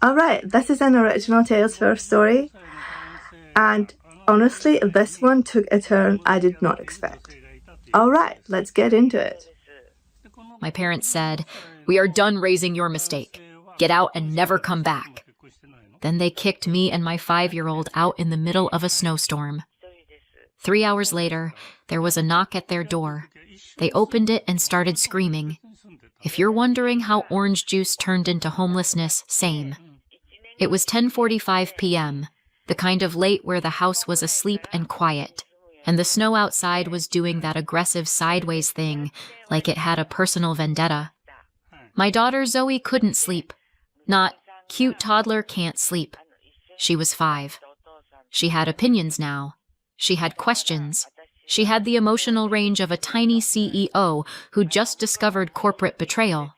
Alright, this is an original Tales First story, and honestly, this one took a turn I did not expect. Alright, let's get into it. My parents said, "We are done raising your mistake. Get out and never come back." Then they kicked me and my 5-year-old out in the middle of a snowstorm. 3 hours later, there was a knock at their door. They opened it and started screaming. If you're wondering how orange juice turned into homelessness, same. It was 10:45 p.m., the kind of late where the house was asleep and quiet, and the snow outside was doing that aggressive sideways thing, like it had a personal vendetta. My daughter Zoe couldn't sleep. Not, cute toddler can't sleep. She was 5. She had opinions now. She had questions. She had the emotional range of a tiny CEO who just discovered corporate betrayal.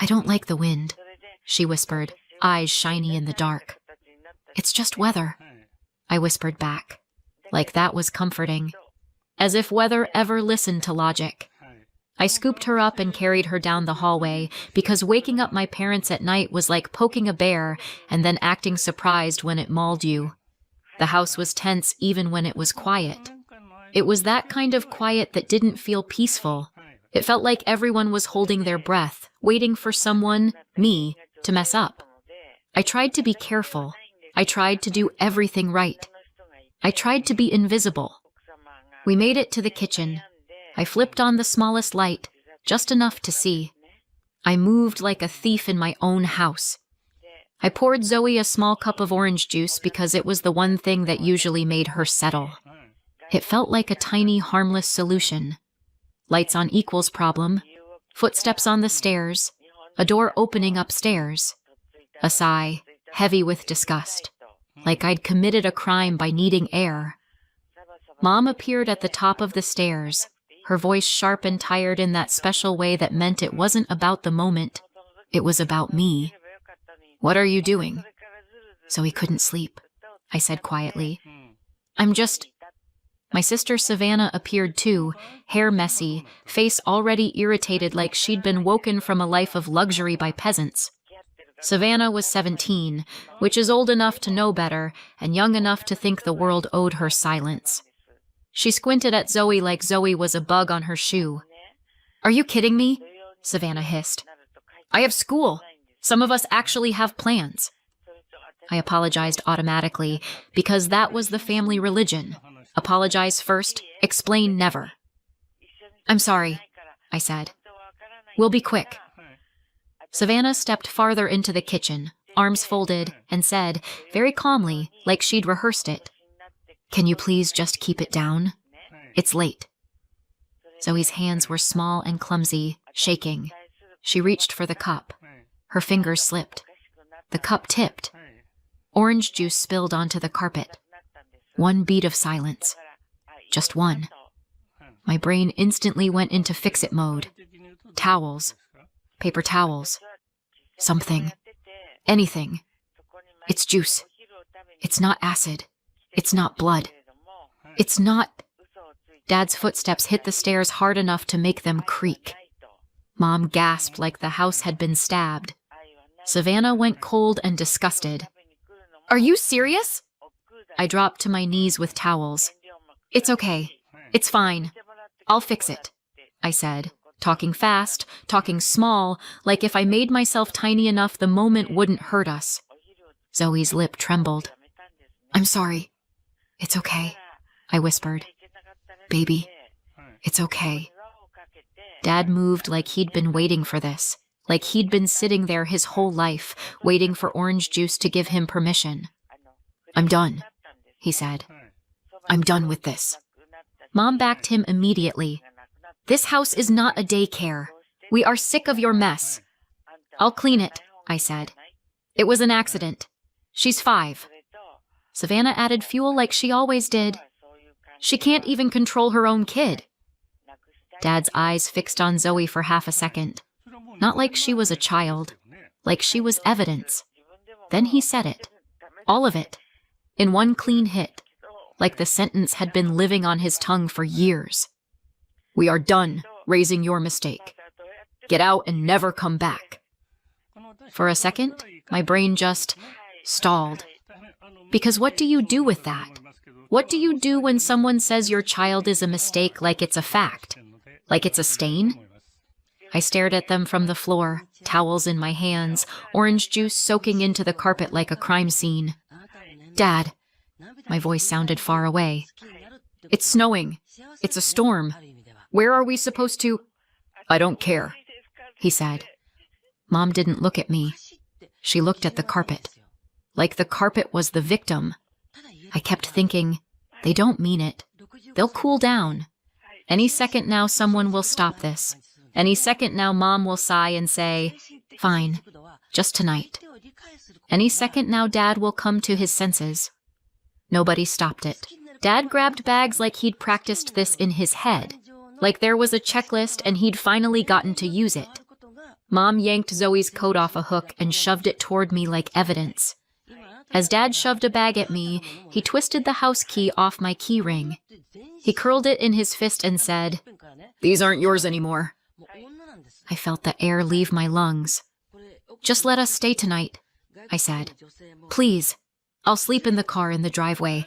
"I don't like the wind," she whispered, eyes shiny in the dark. "It's just weather," I whispered back. Like that was comforting. As if weather ever listened to logic. I scooped her up and carried her down the hallway because waking up my parents at night was like poking a bear and then acting surprised when it mauled you. The house was tense even when it was quiet. It was that kind of quiet that didn't feel peaceful. It felt like everyone was holding their breath, waiting for someone, me, to mess up. I tried to be careful. I tried to do everything right. I tried to be invisible. We made it to the kitchen. I flipped on the smallest light, just enough to see. I moved like a thief in my own house. I poured Zoe a small cup of orange juice because it was the one thing that usually made her settle. It felt like a tiny, harmless solution. Lights on equals problem, footsteps on the stairs, a door opening upstairs. A sigh, heavy with disgust, like I'd committed a crime by needing air. Mom appeared at the top of the stairs, her voice sharp and tired in that special way that meant it wasn't about the moment, it was about me. "What are you doing?" "So he couldn't sleep," I said quietly. "I'm just..." My sister Savannah appeared too, hair messy, face already irritated like she'd been woken from a life of luxury by peasants. Savannah was 17, which is old enough to know better and young enough to think the world owed her silence. She squinted at Zoe like Zoe was a bug on her shoe. "Are you kidding me?" Savannah hissed. "I have school. Some of us actually have plans." I apologized automatically because that was the family religion. Apologize first, explain never. "I'm sorry," I said. "We'll be quick." Savannah stepped farther into the kitchen, arms folded, and said, very calmly, like she'd rehearsed it, "Can you please just keep it down? It's late." Zoe's hands were small and clumsy, shaking. She reached for the cup. Her fingers slipped. The cup tipped. Orange juice spilled onto the carpet. One beat of silence. Just one. My brain instantly went into fix-it mode. Towels. Paper towels. Something. Anything. It's juice. It's not acid. It's not blood. It's not... Dad's footsteps hit the stairs hard enough to make them creak. Mom gasped like the house had been stabbed. Savannah went cold and disgusted. "Are you serious?" I dropped to my knees with towels. "It's okay. It's fine. I'll fix it," I said, talking fast, talking small, like if I made myself tiny enough the moment wouldn't hurt us. Zoe's lip trembled. "I'm sorry. It's okay," I whispered. "Baby, it's okay." Dad moved like he'd been waiting for this, like he'd been sitting there his whole life, waiting for orange juice to give him permission. "I'm done," he said. "I'm done with this." Mom backed him immediately. "This house is not a daycare. We are sick of your mess." "I'll clean it," I said. "It was an accident. She's 5. Savannah added fuel like she always did. "She can't even control her own kid." Dad's eyes fixed on Zoe for half a second. Not like she was a child, like she was evidence. Then he said it. All of it. In one clean hit. Like the sentence had been living on his tongue for years. "We are done raising your mistake. Get out and never come back." For a second, My brain just stalled. Because what do you do with that? What do you do when someone says your child is a mistake like it's a fact? Like it's a stain? I stared at them from the floor, towels in my hands, orange juice soaking into the carpet like a crime scene. Dad, my voice sounded far away. It's snowing. It's a storm. Where are we supposed to? I don't care, he said. Mom didn't look at me. She looked at the carpet. Like the carpet was the victim. I kept thinking, they don't mean it. They'll cool down. Any second now someone will stop this. Any second now Mom will sigh and say, fine, just tonight. Any second now Dad will come to his senses. Nobody stopped it. Dad grabbed bags like he'd practiced this in his head, like there was a checklist and he'd finally gotten to use it. Mom yanked Zoe's coat off a hook and shoved it toward me like evidence. As Dad shoved a bag at me, he twisted the house key off my key ring. He curled it in his fist and said, "These aren't yours anymore." I felt the air leave my lungs. "Just let us stay tonight," I said. "Please. I'll sleep in the car in the driveway.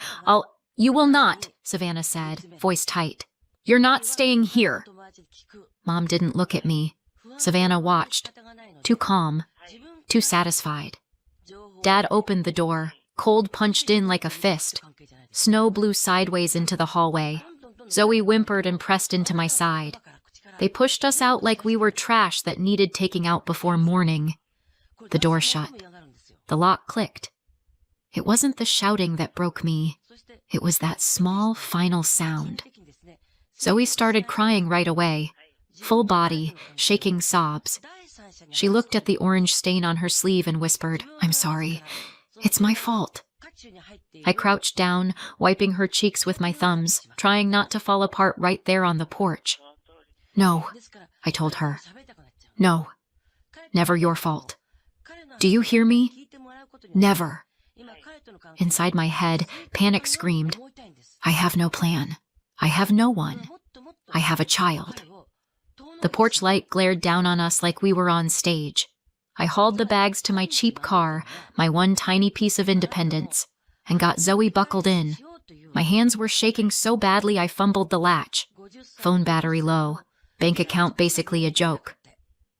You will not," Savannah said, voice tight. "You're not staying here." Mom didn't look at me. Savannah watched. Too calm. Too satisfied. Dad opened the door. Cold punched in like a fist. Snow blew sideways into the hallway. Zoe whimpered and pressed into my side. They pushed us out like we were trash that needed taking out before morning. The door shut. The lock clicked. It wasn't the shouting that broke me. It was that small, final sound. Zoe started crying right away. Full body, shaking sobs. She looked at the orange stain on her sleeve and whispered, "I'm sorry. It's my fault." I crouched down, wiping her cheeks with my thumbs, trying not to fall apart right there on the porch. "No," I told her. "No. Never your fault. Do you hear me? Never." Inside my head, panic screamed, "I have no plan. I have no one. I have a child." The porch light glared down on us like we were on stage. I hauled the bags to my cheap car, my one tiny piece of independence, and got Zoe buckled in. My hands were shaking so badly I fumbled the latch. Phone battery low. Bank account basically a joke.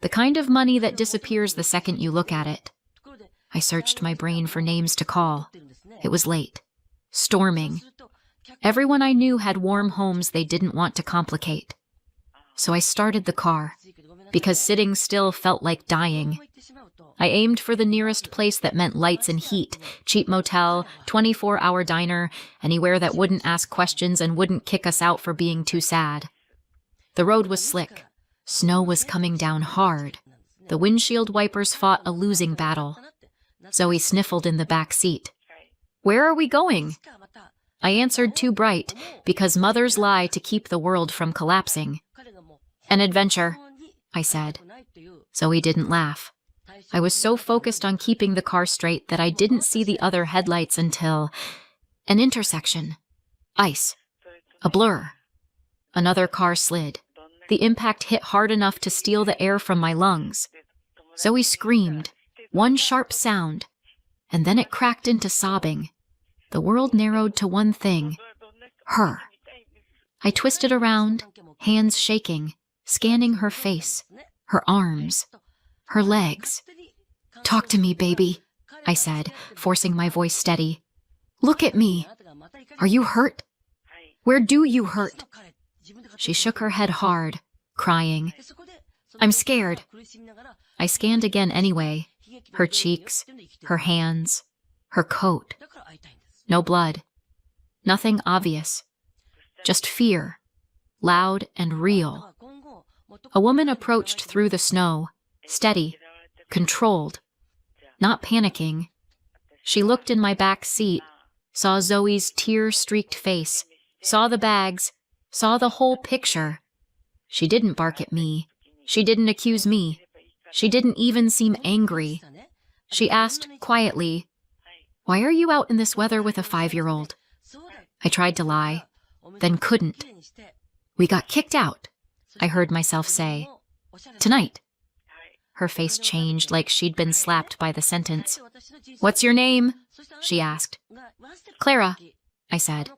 The kind of money that disappears the second you look at it. I searched my brain for names to call. It was late. Storming. Everyone I knew had warm homes they didn't want to complicate. So I started the car, because sitting still felt like dying. I aimed for the nearest place that meant lights and heat, cheap motel, 24-hour diner, anywhere that wouldn't ask questions and wouldn't kick us out for being too sad. The road was slick. Snow was coming down hard. The windshield wipers fought a losing battle. Zoe sniffled in the back seat. "Where are we going?" I answered too bright, because mothers lie to keep the world from collapsing. "An adventure," I said. Zoe didn't laugh. I was so focused on keeping the car straight that I didn't see the other headlights until an intersection. Ice. A blur. Another car slid. The impact hit hard enough to steal the air from my lungs. Zoe screamed. One sharp sound. And then it cracked into sobbing. The world narrowed to one thing. Her. I twisted around, hands shaking, scanning her face, her arms, her legs. "Talk to me, baby," I said, forcing my voice steady. "Look at me. Are you hurt? Where do you hurt?" She shook her head hard, crying. "I'm scared." I scanned again anyway. Her cheeks, her hands, her coat. No blood. Nothing obvious. Just fear. Loud and real. A woman approached through the snow, steady, controlled, not panicking. She looked in my back seat, saw Zoe's tear-streaked face, saw the bags, saw the whole picture. She didn't bark at me. She didn't accuse me. She didn't even seem angry. She asked quietly, "Why are you out in this weather with a 5-year-old?" I tried to lie, then couldn't. "We got kicked out," I heard myself say. "Tonight." Her face changed like she'd been slapped by the sentence. "What's your name?" she asked. "Clara," I said.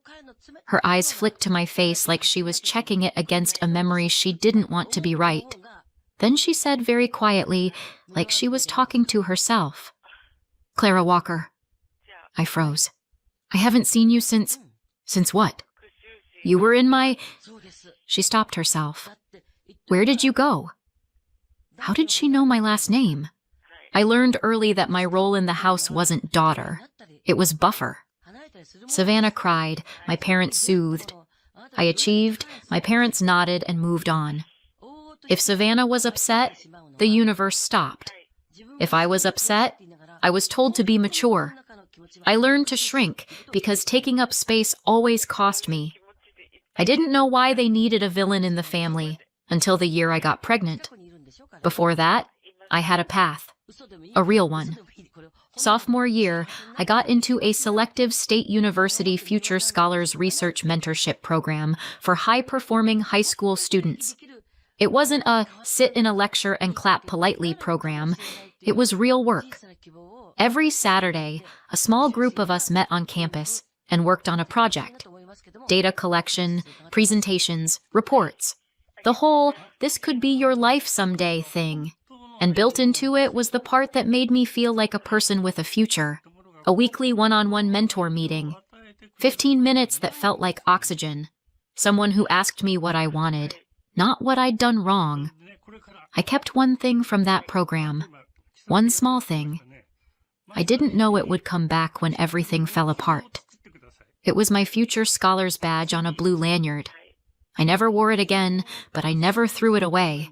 Her eyes flicked to my face like she was checking it against a memory she didn't want to be right. Then she said very quietly, like she was talking to herself, "Clara Walker." I froze. "I haven't seen you since what? You were in my—" She stopped herself. "Where did you go?" How did she know my last name? I learned early that my role in the house wasn't daughter. It was buffer. Savannah cried. My parents soothed. I achieved. My parents nodded and moved on. If Savannah was upset, the universe stopped. If I was upset, I was told to be mature. I learned to shrink because taking up space always cost me. I didn't know why they needed a villain in the family until the year I got pregnant. Before that, I had a path, a real one. Sophomore year, I got into a selective State University Future Scholars Research Mentorship program for high-performing high school students. It wasn't a sit in a lecture and clap politely program. It was real work. Every Saturday, a small group of us met on campus and worked on a project. Data collection, presentations, reports. The whole "this could be your life someday" thing. And built into it was the part that made me feel like a person with a future. A weekly one-on-one mentor meeting. 15 minutes that felt like oxygen. Someone who asked me what I wanted, not what I'd done wrong. I kept one thing from that program. One small thing. I didn't know it would come back when everything fell apart. It was my future scholar's badge on a blue lanyard. I never wore it again, but I never threw it away.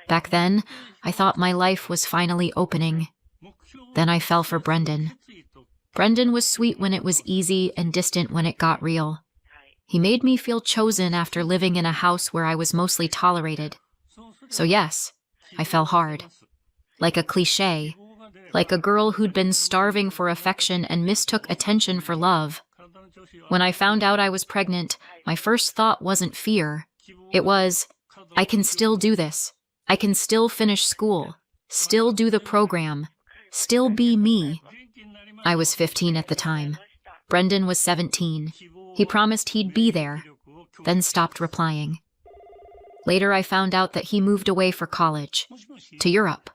Back then, I thought my life was finally opening. Then I fell for Brendan. Brendan was sweet when it was easy and distant when it got real. He made me feel chosen after living in a house where I was mostly tolerated. So yes, I fell hard. Like a cliché. Like a girl who'd been starving for affection and mistook attention for love. When I found out I was pregnant, my first thought wasn't fear. It was, I can still do this. I can still finish school, still do the program, still be me. I was 15 at the time. Brendan was 17. He promised he'd be there, then stopped replying. Later, I found out that he moved away for college, to Europe.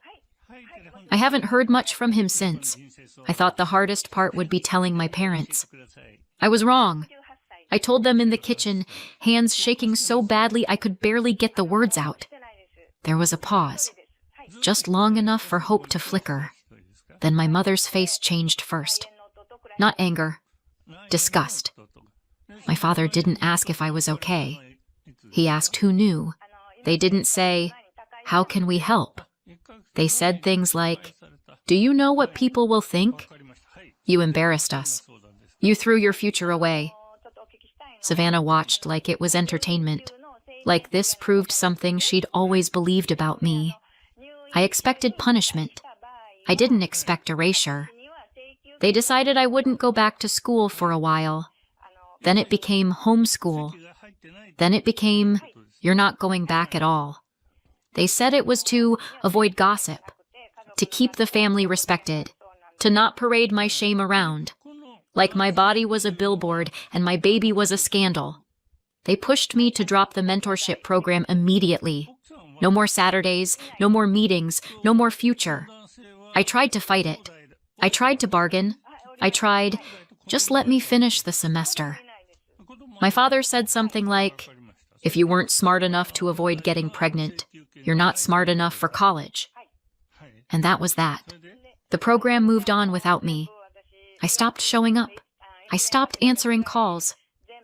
I haven't heard much from him since. I thought the hardest part would be telling my parents. I was wrong. I told them in the kitchen, hands shaking so badly I could barely get the words out. There was a pause, just long enough for hope to flicker. Then my mother's face changed first. Not anger, disgust. My father didn't ask if I was okay. He asked who knew. They didn't say, "How can we help?" They said things like, "Do you know what people will think? You embarrassed us. You threw your future away." Savannah watched like it was entertainment. Like this proved something she'd always believed about me. I expected punishment. I didn't expect erasure. They decided I wouldn't go back to school for a while. Then it became homeschool. Then it became, you're not going back at all. They said it was to avoid gossip, to keep the family respected, to not parade my shame around. Like my body was a billboard and my baby was a scandal. They pushed me to drop the mentorship program immediately. No more Saturdays, no more meetings, no more future. I tried to fight it. I tried to bargain. I tried, just let me finish the semester. My father said something like, "If you weren't smart enough to avoid getting pregnant, you're not smart enough for college." And that was that. The program moved on without me. I stopped showing up. I stopped answering calls.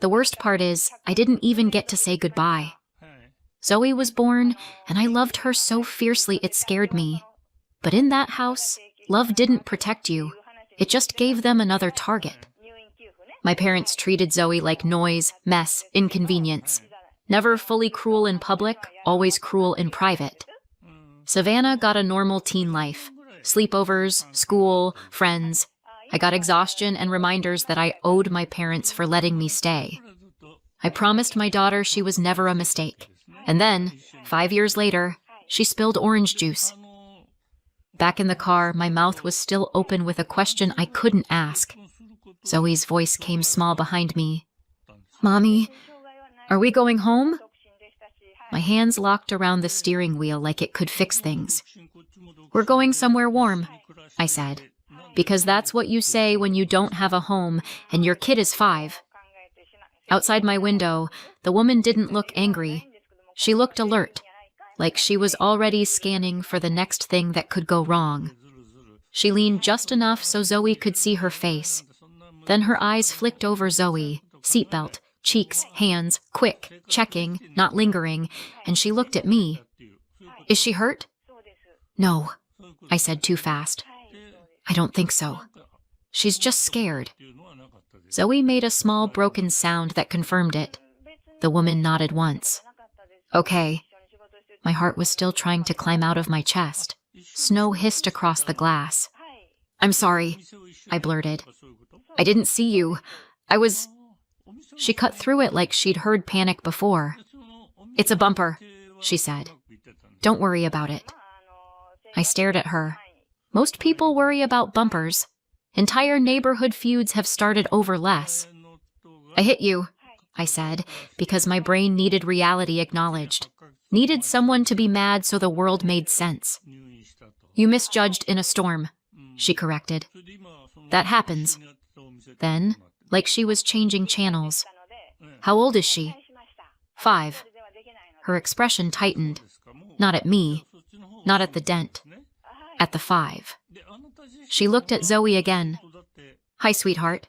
The worst part is, I didn't even get to say goodbye. Zoe was born, and I loved her so fiercely it scared me. But in that house, love didn't protect you. It just gave them another target. My parents treated Zoe like noise, mess, inconvenience. Never fully cruel in public, always cruel in private. Savannah got a normal teen life. Sleepovers, school, friends. I got exhaustion and reminders that I owed my parents for letting me stay. I promised my daughter she was never a mistake. And then, 5 years later, she spilled orange juice. Back in the car, my mouth was still open with a question I couldn't ask. Zoe's voice came small behind me. Mommy, are we going home? My hands locked around the steering wheel like it could fix things. We're going somewhere warm, I said, because that's what you say when you don't have a home and your kid is 5. Outside my window, the woman didn't look angry. She looked alert, like she was already scanning for the next thing that could go wrong. She leaned just enough so Zoe could see her face. Then her eyes flicked over Zoe, seatbelt, cheeks, hands, quick, checking, not lingering, and she looked at me. Is she hurt? No, I said too fast. I don't think so. She's just scared. Zoe made a small broken sound that confirmed it. The woman nodded once. Okay. My heart was still trying to climb out of my chest. Snow hissed across the glass. I'm sorry, I blurted. I didn't see you. She cut through it like she'd heard panic before. It's a bumper, she said. Don't worry about it. I stared at her. Most people worry about bumpers. Entire neighborhood feuds have started over less. I hit you, I said, because my brain needed reality acknowledged. Needed someone to be mad so the world made sense. You misjudged in a storm, she corrected. That happens. Then, like she was changing channels. How old is she? 5. Her expression tightened. Not at me. Not at the dent. At the 5. She looked at Zoe again. Hi, sweetheart.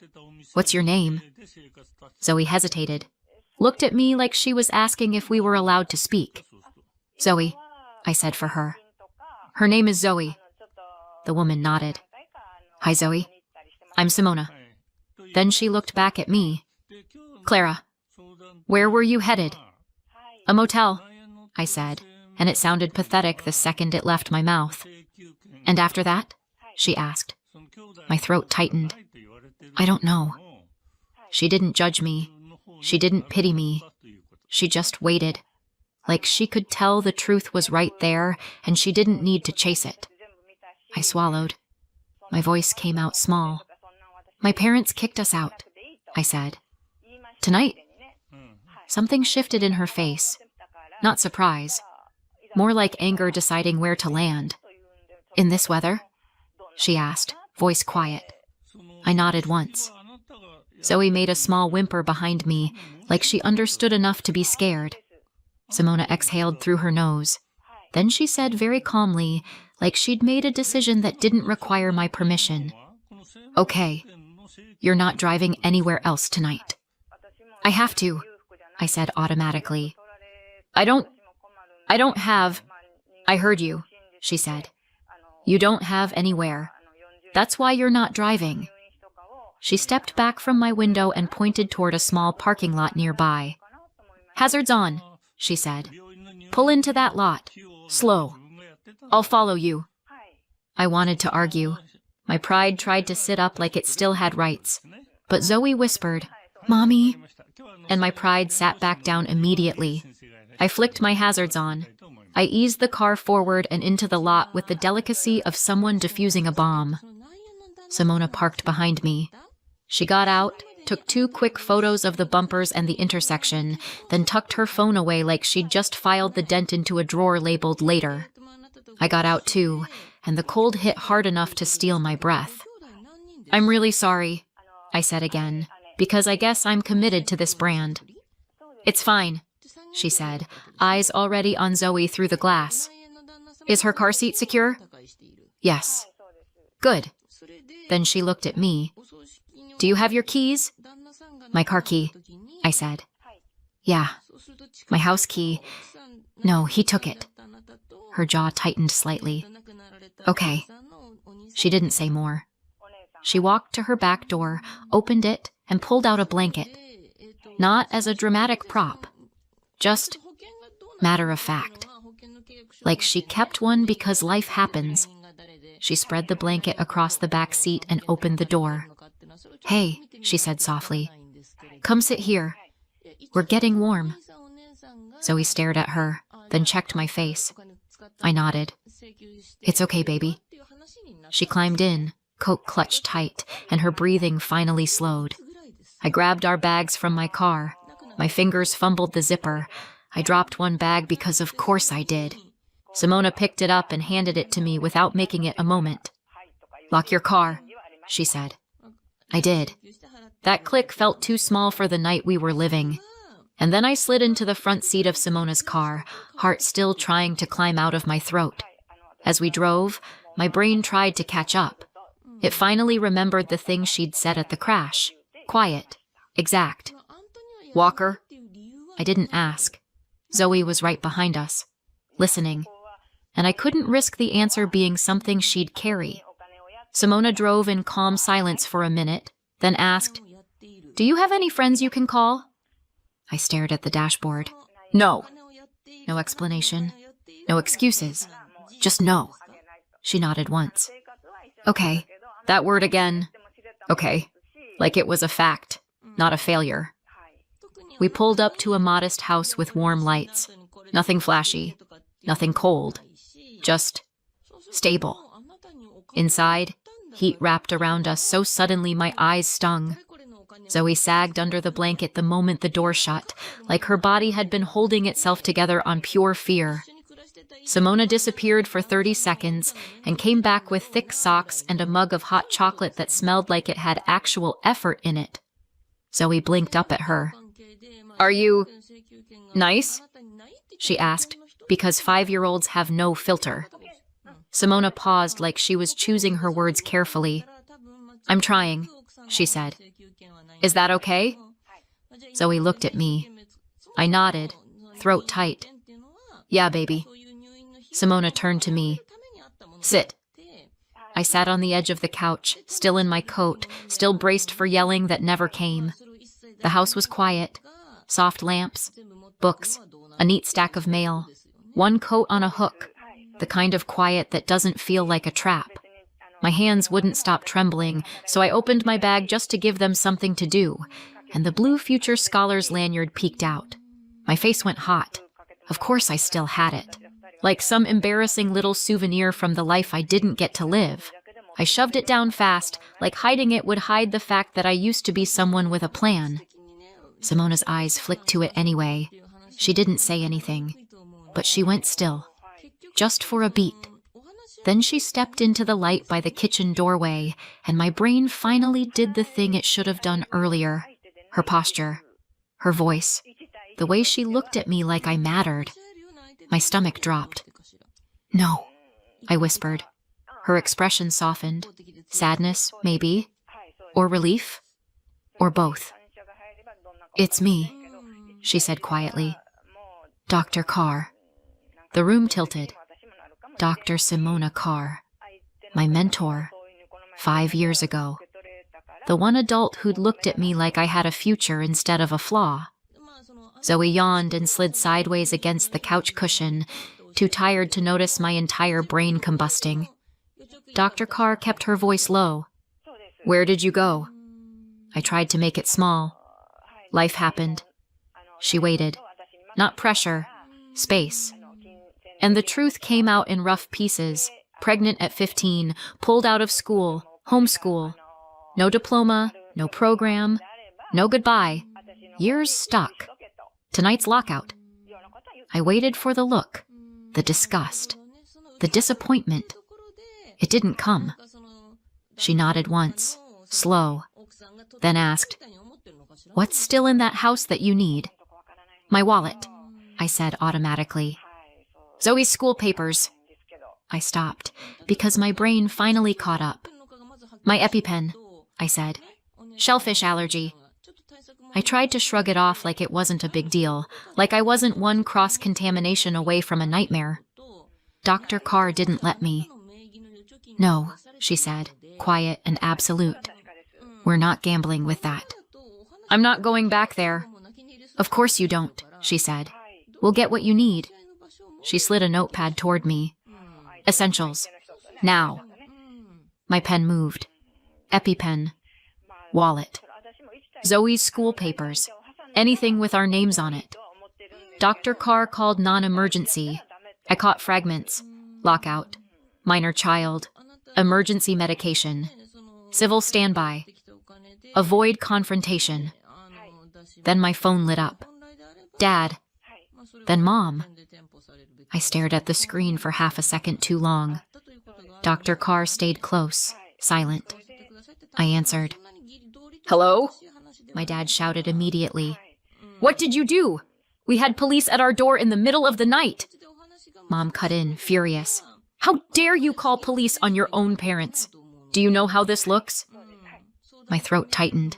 What's your name? Zoe hesitated. Looked at me like she was asking if we were allowed to speak. Zoe, I said for her. Her name is Zoe. The woman nodded. Hi, Zoe. I'm Simona. Then she looked back at me. Clara, where were you headed? A motel, I said, and it sounded pathetic the second it left my mouth. And after that? She asked. My throat tightened. I don't know. She didn't judge me. She didn't pity me. She just waited. Like she could tell the truth was right there and she didn't need to chase it. I swallowed. My voice came out small. My parents kicked us out, I said. Tonight? Something shifted in her face. Not surprise. More like anger deciding where to land. In this weather? She asked, voice quiet. I nodded once. Zoe made a small whimper behind me, like she understood enough to be scared. Simona exhaled through her nose. Then she said very calmly, like she'd made a decision that didn't require my permission. Okay, you're not driving anywhere else tonight. I have to, I said automatically. I don't have... I heard you, she said. You don't have anywhere. That's why you're not driving. She stepped back from my window and pointed toward a small parking lot nearby. Hazards on, she said. Pull into that lot. Slow. I'll follow you. I wanted to argue. My pride tried to sit up like it still had rights. But Zoe whispered, Mommy. And my pride sat back down immediately. I flicked my hazards on. I eased the car forward and into the lot with the delicacy of someone defusing a bomb. Simona parked behind me. She got out, took 2 quick photos of the bumpers and the intersection, then tucked her phone away like she'd just filed the dent into a drawer labeled later. I got out too, and the cold hit hard enough to steal my breath. I'm really sorry, I said again, because I guess I'm committed to this brand. It's fine, she said, eyes already on Zoe through the glass. Is her car seat secure? Yes. Good. Then she looked at me. Do you have your keys? My car key, I said. Yeah. My house key. No, he took it. Her jaw tightened slightly. Okay. She didn't say more. She walked to her back door, opened it, and pulled out a blanket. Not as a dramatic prop. Just matter of fact. Like she kept one because life happens. She spread the blanket across the back seat and opened the door. Hey, she said softly. Come sit here. We're getting warm. Zoe stared at her, then checked my face. I nodded. It's okay, baby. She climbed in, coat clutched tight, and her breathing finally slowed. I grabbed our bags from my car. My fingers fumbled the zipper. I dropped one bag because of course I did. Simona picked it up and handed it to me without making it a moment. "Lock your car," she said. I did. That click felt too small for the night we were living. And then I slid into the front seat of Simona's car, heart still trying to climb out of my throat. As we drove, my brain tried to catch up. It finally remembered the thing she'd said at the crash. Quiet. Exact. "Walker?" I didn't ask. Zoe was right behind us, listening. And I couldn't risk the answer being something she'd carry. Simona drove in calm silence for a minute, then asked, "Do you have any friends you can call?" I stared at the dashboard. "No." No explanation. No excuses. Just no. She nodded once. "Okay. That word again. Okay. Like it was a fact, not a failure." We pulled up to a modest house with warm lights. Nothing flashy. Nothing cold. Just stable. Inside, heat wrapped around us so suddenly my eyes stung. Zoe sagged under the blanket the moment the door shut, like her body had been holding itself together on pure fear. Simona disappeared for 30 seconds and came back with thick socks and a mug of hot chocolate that smelled like it had actual effort in it. Zoe blinked up at her. "Are you nice?" she asked, because 5-year-olds have no filter. Simona paused like she was choosing her words carefully. "I'm trying," she said. "Is that okay?" Zoe looked at me. I nodded, throat tight. "Yeah, baby." Simona turned to me. "Sit." I sat on the edge of the couch, still in my coat, still braced for yelling that never came. The house was quiet. Soft lamps, books, a neat stack of mail, one coat on a hook, the kind of quiet that doesn't feel like a trap. My hands wouldn't stop trembling, so I opened my bag just to give them something to do, and the blue Future Scholars lanyard peeked out. My face went hot. Of course I still had it. Like some embarrassing little souvenir from the life I didn't get to live. I shoved it down fast, like hiding it would hide the fact that I used to be someone with a plan. Simona's eyes flicked to it anyway. She didn't say anything, but she went still, just for a beat. Then she stepped into the light by the kitchen doorway, and my brain finally did the thing it should have done earlier. Her posture, her voice, the way she looked at me like I mattered. My stomach dropped. "No," I whispered. Her expression softened. Sadness, maybe. Or relief. Or both. "It's me," she said quietly. "Dr. Carr." The room tilted. Dr. Simona Carr. My mentor. 5 years ago. The one adult who'd looked at me like I had a future instead of a flaw. Zoe yawned and slid sideways against the couch cushion, too tired to notice my entire brain combusting. Dr. Carr kept her voice low. "Where did you go?" I tried to make it small. Life happened. She waited. Not pressure, space. And the truth came out in rough pieces. Pregnant at 15, pulled out of school, homeschool. No diploma, no program, no goodbye. Years stuck. Tonight's lockout. I waited for the look, the disgust, the disappointment. It didn't come. She nodded once, slow, then asked, "What's still in that house that you need?" "My wallet," I said automatically. "Zoe's school papers." I stopped, because my brain finally caught up. "My EpiPen," I said. "Shellfish allergy." I tried to shrug it off like it wasn't a big deal, like I wasn't one cross-contamination away from a nightmare. Dr. Carr didn't let me. "No," she said, quiet and absolute. "We're not gambling with that." "I'm not going back there." "Of course you don't," she said. "We'll get what you need." She slid a notepad toward me. "Essentials. Now." My pen moved. EpiPen. Wallet. Zoe's school papers. Anything with our names on it. Dr. Carr called non-emergency. I caught fragments. Lockout. Minor child. Emergency medication. Civil standby. Avoid confrontation. Then my phone lit up. Dad. Then Mom. I stared at the screen for half a second too long. Dr. Carr stayed close, silent. I answered. Hello? My dad shouted immediately. What did you do? We had police at our door in the middle of the night. Mom cut in, furious. How dare you call police on your own parents? Do you know how this looks? My throat tightened.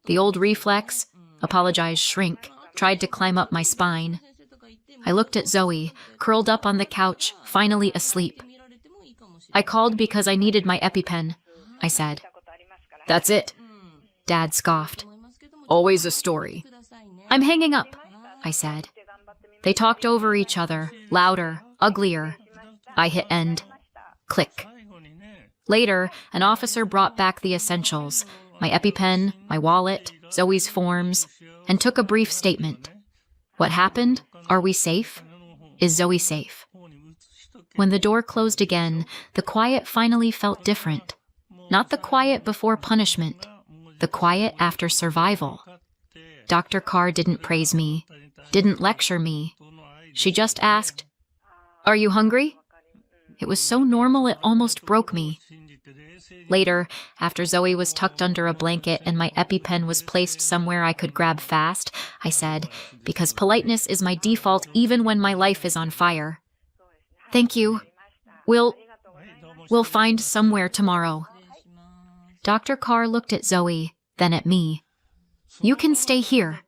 The old reflex, apologize, shrink, tried to climb up my spine. I looked at Zoe, curled up on the couch, finally asleep. I called because I needed my EpiPen, I said. That's it. Dad scoffed. Always a story. I'm hanging up, I said. They talked over each other, louder, uglier. I hit end. Click. Later, an officer brought back the essentials, my EpiPen, my wallet, Zoe's forms, and took a brief statement. What happened? Are we safe? Is Zoe safe? When the door closed again, the quiet finally felt different. Not the quiet before punishment, the quiet after survival. Dr. Carr didn't praise me, didn't lecture me. She just asked, Are you hungry? It was so normal it almost broke me. Later, after Zoe was tucked under a blanket and my EpiPen was placed somewhere I could grab fast, I said, because politeness is my default even when my life is on fire. Thank you. We'll find somewhere tomorrow. Dr. Carr looked at Zoe, then at me. You can stay here,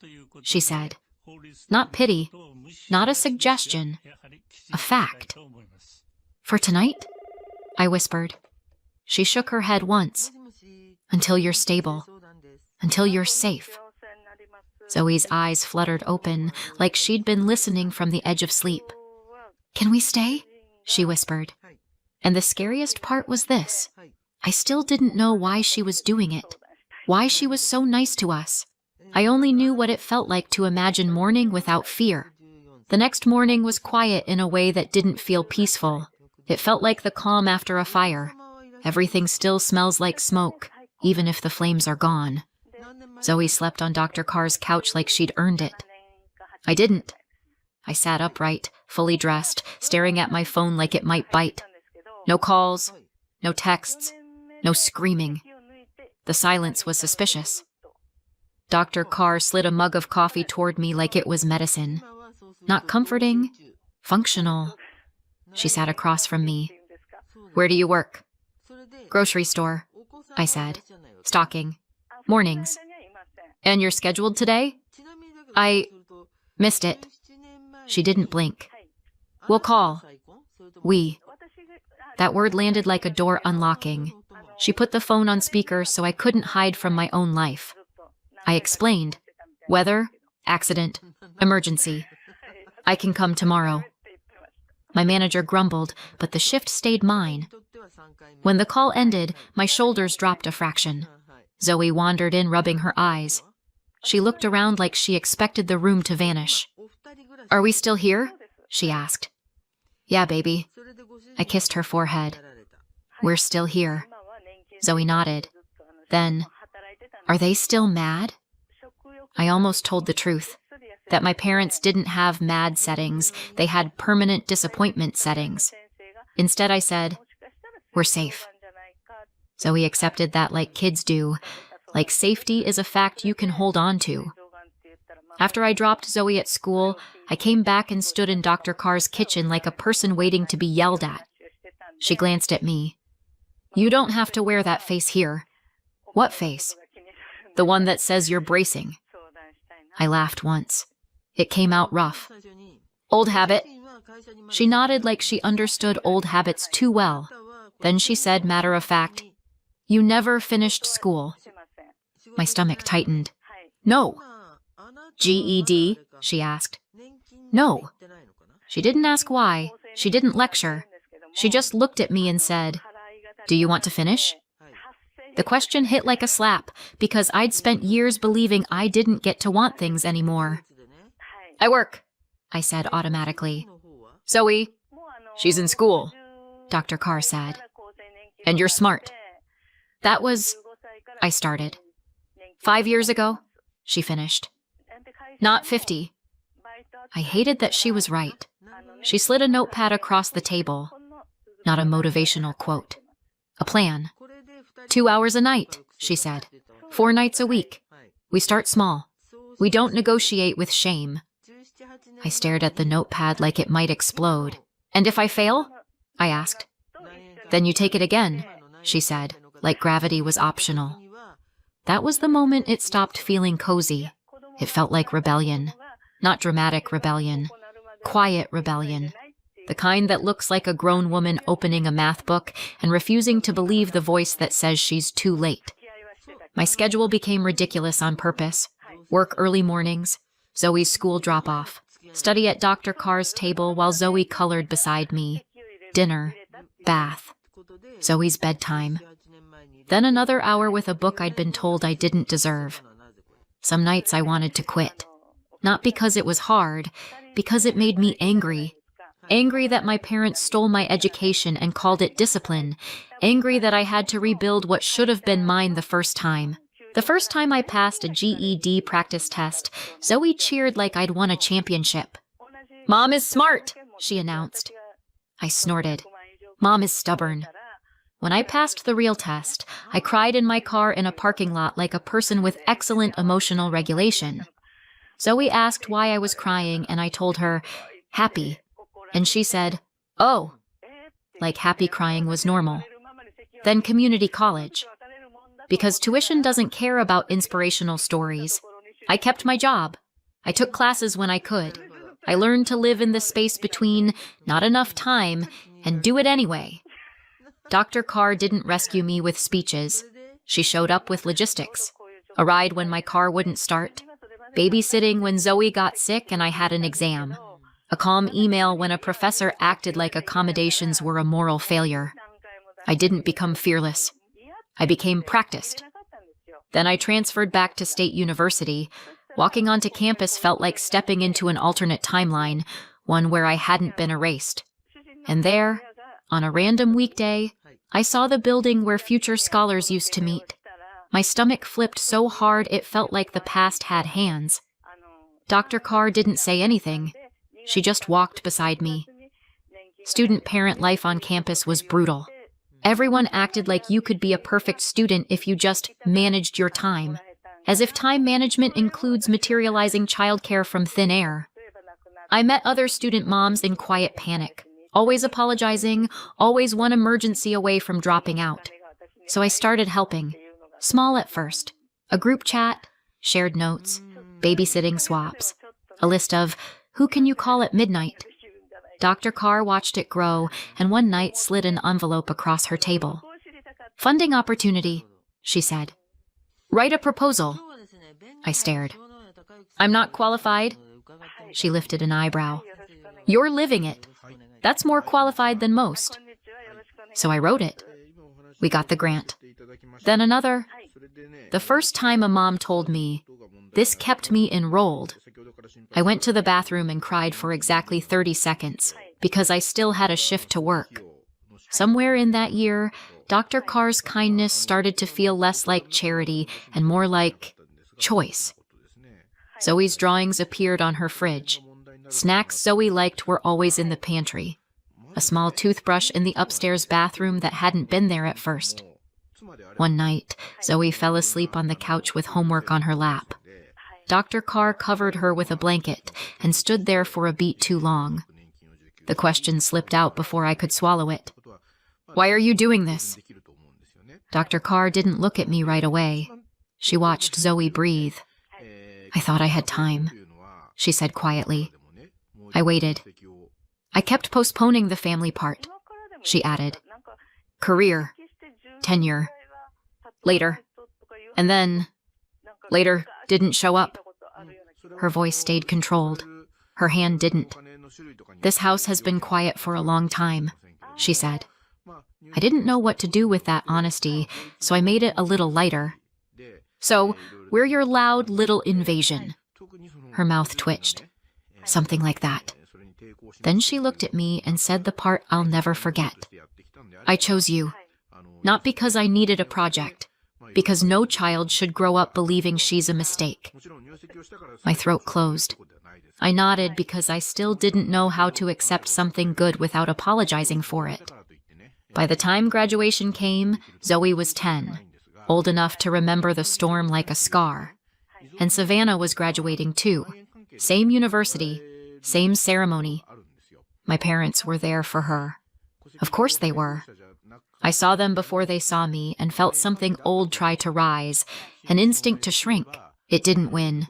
she said. Not pity, not a suggestion, a fact. For tonight? I whispered. She shook her head once. Until you're stable. Until you're safe. Zoe's eyes fluttered open, like she'd been listening from the edge of sleep. Can we stay? She whispered. And the scariest part was this. I still didn't know why she was doing it. Why she was so nice to us. I only knew what it felt like to imagine morning without fear. The next morning was quiet in a way that didn't feel peaceful. It felt like the calm after a fire. Everything still smells like smoke, even if the flames are gone. Zoe slept on Dr. Carr's couch like she'd earned it. I didn't. I sat upright, fully dressed, staring at my phone like it might bite. No calls, no texts, no screaming. The silence was suspicious. Dr. Carr slid a mug of coffee toward me like it was medicine. Not comforting, functional. She sat across from me. Where do you work? Grocery store, I said. Stocking. Mornings. And you're scheduled today? I missed it. She didn't blink. We'll call. We. That word landed like a door unlocking. She put the phone on speaker so I couldn't hide from my own life. I explained. Weather, accident, emergency. I can come tomorrow. My manager grumbled, but the shift stayed mine. When the call ended, my shoulders dropped a fraction. Zoe wandered in, rubbing her eyes. She looked around like she expected the room to vanish. Are we still here? She asked. Yeah, baby. I kissed her forehead. We're still here. Zoe nodded. Then, are they still mad? I almost told the truth. That my parents didn't have mad settings, they had permanent disappointment settings. Instead, I said, we're safe. Zoe accepted that like kids do, like safety is a fact you can hold on to. After I dropped Zoe at school, I came back and stood in Dr. Carr's kitchen like a person waiting to be yelled at. She glanced at me. You don't have to wear that face here. What face? The one that says you're bracing. I laughed once. It came out rough. Old habit. She nodded like she understood old habits too well. Then she said, matter of fact, you never finished school. My stomach tightened. No. GED? She asked. No. She didn't ask why. She didn't lecture. She just looked at me and said, do you want to finish? The question hit like a slap because I'd spent years believing I didn't get to want things anymore. I work, I said automatically. Zoe, she's in school, Dr. Carr said. And you're smart. That was, I started. 5 years ago, she finished. Not 50. I hated that she was right. She slid a notepad across the table. Not a motivational quote. A plan. 2 hours a night, she said. 4 nights a week. We start small. We don't negotiate with shame. I stared at the notepad like it might explode. And if I fail? I asked. Then you take it again, she said, like gravity was optional. That was the moment it stopped feeling cozy. It felt like rebellion. Not dramatic rebellion. Quiet rebellion. The kind that looks like a grown woman opening a math book and refusing to believe the voice that says she's too late. My schedule became ridiculous on purpose. Work early mornings, Zoe's school drop-off, study at Dr. Carr's table while Zoe colored beside me, dinner, bath, Zoe's bedtime. Then another hour with a book I'd been told I didn't deserve. Some nights I wanted to quit. Not because it was hard, because it made me angry. Angry that my parents stole my education and called it discipline. Angry that I had to rebuild what should have been mine the first time. The first time I passed a GED practice test, Zoe cheered like I'd won a championship. Mom is smart, she announced. I snorted. Mom is stubborn. When I passed the real test, I cried in my car in a parking lot like a person with excellent emotional regulation. Zoe asked why I was crying, and I told her, happy. And she said, oh, like happy crying was normal. Then community college. Because tuition doesn't care about inspirational stories. I kept my job. I took classes when I could. I learned to live in the space between not enough time and do it anyway. Dr. Carr didn't rescue me with speeches. She showed up with logistics. A ride when my car wouldn't start. Babysitting when Zoe got sick and I had an exam. A calm email when a professor acted like accommodations were a moral failure. I didn't become fearless. I became practiced. Then I transferred back to State University. Walking onto campus felt like stepping into an alternate timeline, one where I hadn't been erased. And there, on a random weekday, I saw the building where future scholars used to meet. My stomach flipped so hard it felt like the past had hands. Dr. Carr didn't say anything. She just walked beside me. Student-parent life on campus was brutal. Everyone acted like you could be a perfect student if you just managed your time, as if time management includes materializing childcare from thin air. I met other student moms in quiet panic, always apologizing, always one emergency away from dropping out. So I started helping, small at first. A group chat, shared notes, babysitting swaps, a list of, who can you call at midnight? Dr. Carr watched it grow, and one night slid an envelope across her table. Funding opportunity, she said. Write a proposal. I stared. I'm not qualified. She lifted an eyebrow. You're living it. That's more qualified than most. So I wrote it. We got the grant. Then another. The first time a mom told me, this kept me enrolled. I went to the bathroom and cried for exactly 30 seconds because I still had a shift to work. Somewhere in that year, Dr. Carr's kindness started to feel less like charity and more like choice. Zoe's drawings appeared on her fridge. Snacks Zoe liked were always in the pantry. A small toothbrush in the upstairs bathroom that hadn't been there at first. One night, Zoe fell asleep on the couch with homework on her lap. Dr. Carr covered her with a blanket and stood there for a beat too long. The question slipped out before I could swallow it. Why are you doing this? Dr. Carr didn't look at me right away. She watched Zoe breathe. I thought I had time, she said quietly. I waited. I kept postponing the family part, she added. Career, tenure, later, and then, later didn't show up. Her voice stayed controlled. Her hand didn't. This house has been quiet for a long time, she said. I didn't know what to do with that honesty, so I made it a little lighter. So, we're your loud little invasion. Her mouth twitched. Something like that. Then she looked at me and said the part I'll never forget. I chose you. Not because I needed a project, because no child should grow up believing she's a mistake. My throat closed. I nodded because I still didn't know how to accept something good without apologizing for it. By the time graduation came, Zoe was 10, old enough to remember the storm like a scar. And Savannah was graduating too. Same university, same ceremony. My parents were there for her. Of course they were. I saw them before they saw me and felt something old try to rise, an instinct to shrink. It didn't win.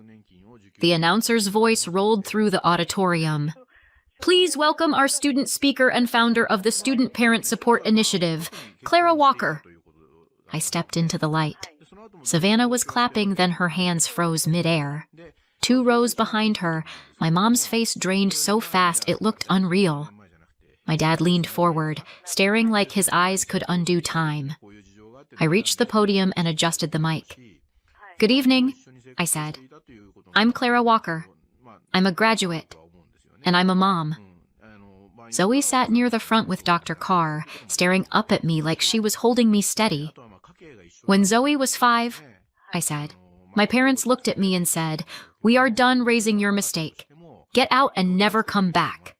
The announcer's voice rolled through the auditorium. Please welcome our student speaker and founder of the Student Parent Support Initiative, Clara Walker. I stepped into the light. Savannah was clapping, then her hands froze midair. 2 rows behind her, my mom's face drained so fast it looked unreal. My dad leaned forward, staring like his eyes could undo time. I reached the podium and adjusted the mic. Good evening, I said. I'm Clara Walker. I'm a graduate. And I'm a mom. Zoe sat near the front with Dr. Carr, staring up at me like she was holding me steady. When Zoe was 5, I said, my parents looked at me and said, we are done raising your mistake. Get out and never come back.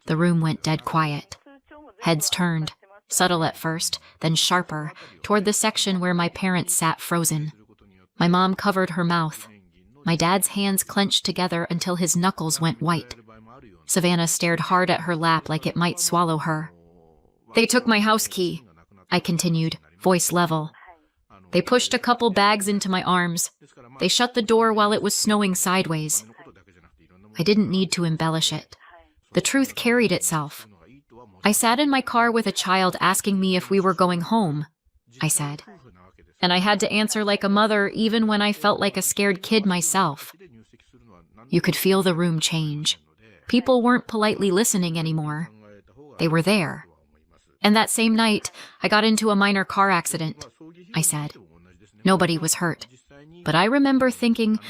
The room went dead quiet. Heads turned, subtle at first, then sharper, toward the section where my parents sat frozen. My mom covered her mouth. My dad's hands clenched together until his knuckles went white. Savannah stared hard at her lap like it might swallow her. They took my house key, I continued, voice level. They pushed a couple bags into my arms. They shut the door while it was snowing sideways. I didn't need to embellish it. The truth carried itself. I sat in my car with a child asking me if we were going home, I said. And I had to answer like a mother even when I felt like a scared kid myself. You could feel the room change. People weren't politely listening anymore. They were there. And that same night, I got into a minor car accident, I said. Nobody was hurt. But I remember thinking,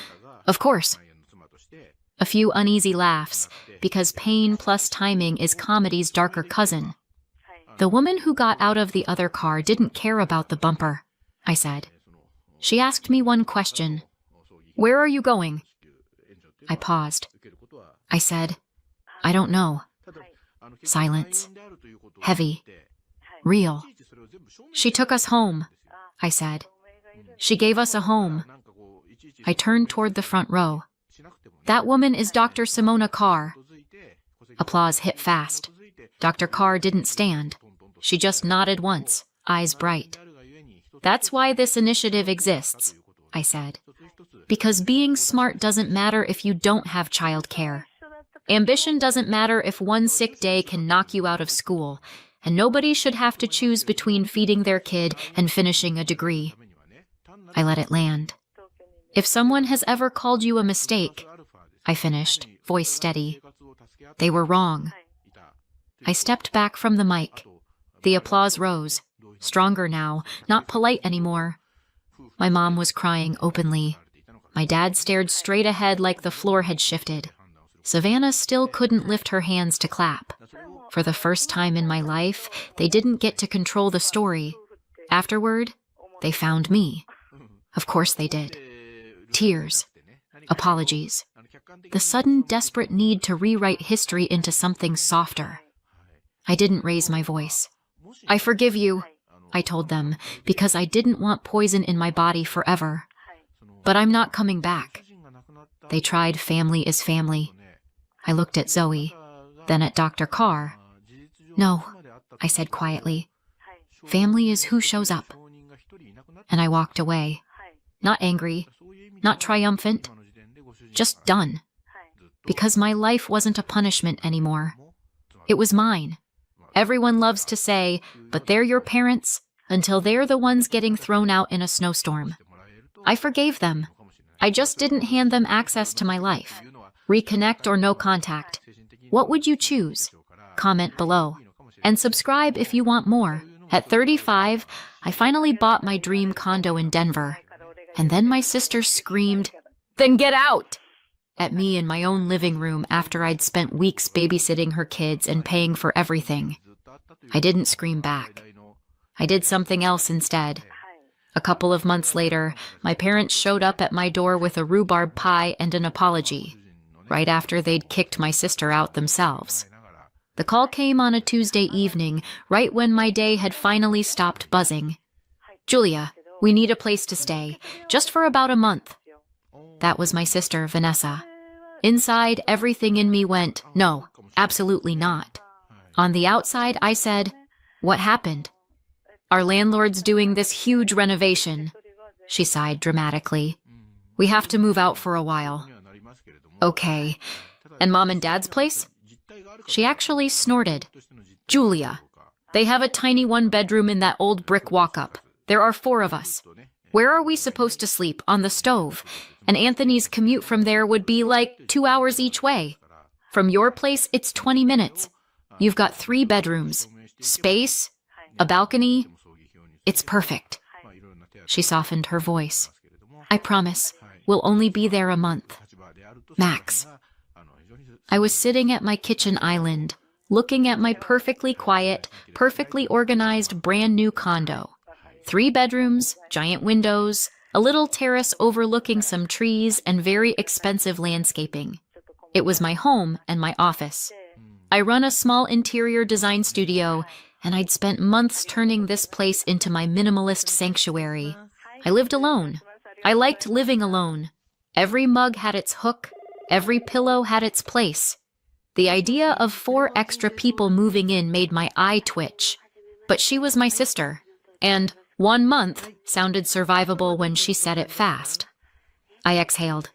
of course. A few uneasy laughs, because pain plus timing is comedy's darker cousin. The woman who got out of the other car didn't care about the bumper, I said. She asked me one question. Where are you going? I paused. I said, I don't know. Silence. Heavy. Real. She took us home, I said. She gave us a home. I turned toward the front row. That woman is Dr. Simona Carr. Applause hit fast. Dr. Carr didn't stand. She just nodded once, eyes bright. That's why this initiative exists, I said. Because being smart doesn't matter if you don't have childcare. Ambition doesn't matter if one sick day can knock you out of school, and nobody should have to choose between feeding their kid and finishing a degree. I let it land. If someone has ever called you a mistake, I finished, voice steady, they were wrong. I stepped back from the mic. The applause rose, stronger now, not polite anymore. My mom was crying openly. My dad stared straight ahead like the floor had shifted. Savannah still couldn't lift her hands to clap. For the first time in my life, they didn't get to control the story. Afterward, they found me. Of course they did. Tears. Apologies. The sudden, desperate need to rewrite history into something softer. I didn't raise my voice. I forgive you, I told them, because I didn't want poison in my body forever. But I'm not coming back. They tried family is family. I looked at Zoe, then at Dr. Carr. No, I said quietly. Family is who shows up. And I walked away. Not angry, not triumphant, just done. Because my life wasn't a punishment anymore. It was mine. Everyone loves to say, but they're your parents, until they're the ones getting thrown out in a snowstorm. I forgave them. I just didn't hand them access to my life. Reconnect or no contact. What would you choose? Comment below. And subscribe if you want more. At 35, I finally bought my dream condo in Denver. And then my sister screamed, "Then get out!" at me in my own living room after I'd spent weeks babysitting her kids and paying for everything. I didn't scream back. I did something else instead. A couple of months later, my parents showed up at my door with a rhubarb pie and an apology, right after they'd kicked my sister out themselves. The call came on a Tuesday evening, right when my day had finally stopped buzzing. "Julia, we need a place to stay, just for about a month." That was my sister, Vanessa. Inside, everything in me went, "No, absolutely not." On the outside, I said, "What happened?" "Our landlord's doing this huge renovation," she sighed dramatically. "We have to move out for a while." "Okay. And Mom and Dad's place?" She actually snorted. "Julia, they have a tiny one-bedroom in that old brick walk-up. There are 4 of us. Where are we supposed to sleep? On the stove? And Anthony's commute from there would be like 2 hours each way. From your place, it's 20 minutes. You've got 3 bedrooms, space, a balcony. It's perfect." She softened her voice. "I promise, we'll only be there a month. Max." I was sitting at my kitchen island, looking at my perfectly quiet, perfectly organized brand new condo. 3 bedrooms, giant windows, a little terrace overlooking some trees, and very expensive landscaping. It was my home and my office. I run a small interior design studio, and I'd spent months turning this place into my minimalist sanctuary. I lived alone. I liked living alone. Every mug had its hook. Every pillow had its place. The idea of 4 extra people moving in made my eye twitch. But she was my sister, and 1 month sounded survivable when she said it fast. I exhaled.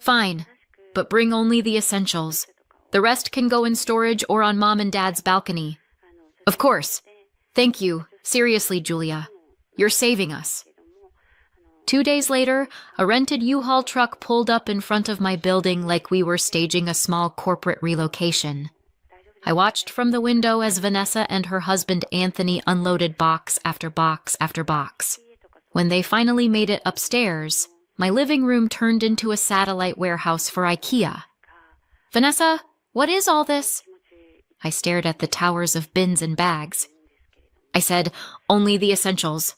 "Fine, but bring only the essentials. The rest can go in storage or on Mom and Dad's balcony." "Of course. Thank you. Seriously, Julia. You're saving us." 2 days later, a rented U-Haul truck pulled up in front of my building like we were staging a small corporate relocation. I watched from the window as Vanessa and her husband Anthony unloaded box after box after box. When they finally made it upstairs, my living room turned into a satellite warehouse for IKEA. "Vanessa, what is all this?" I stared at the towers of bins and bags. I said, "Only the essentials."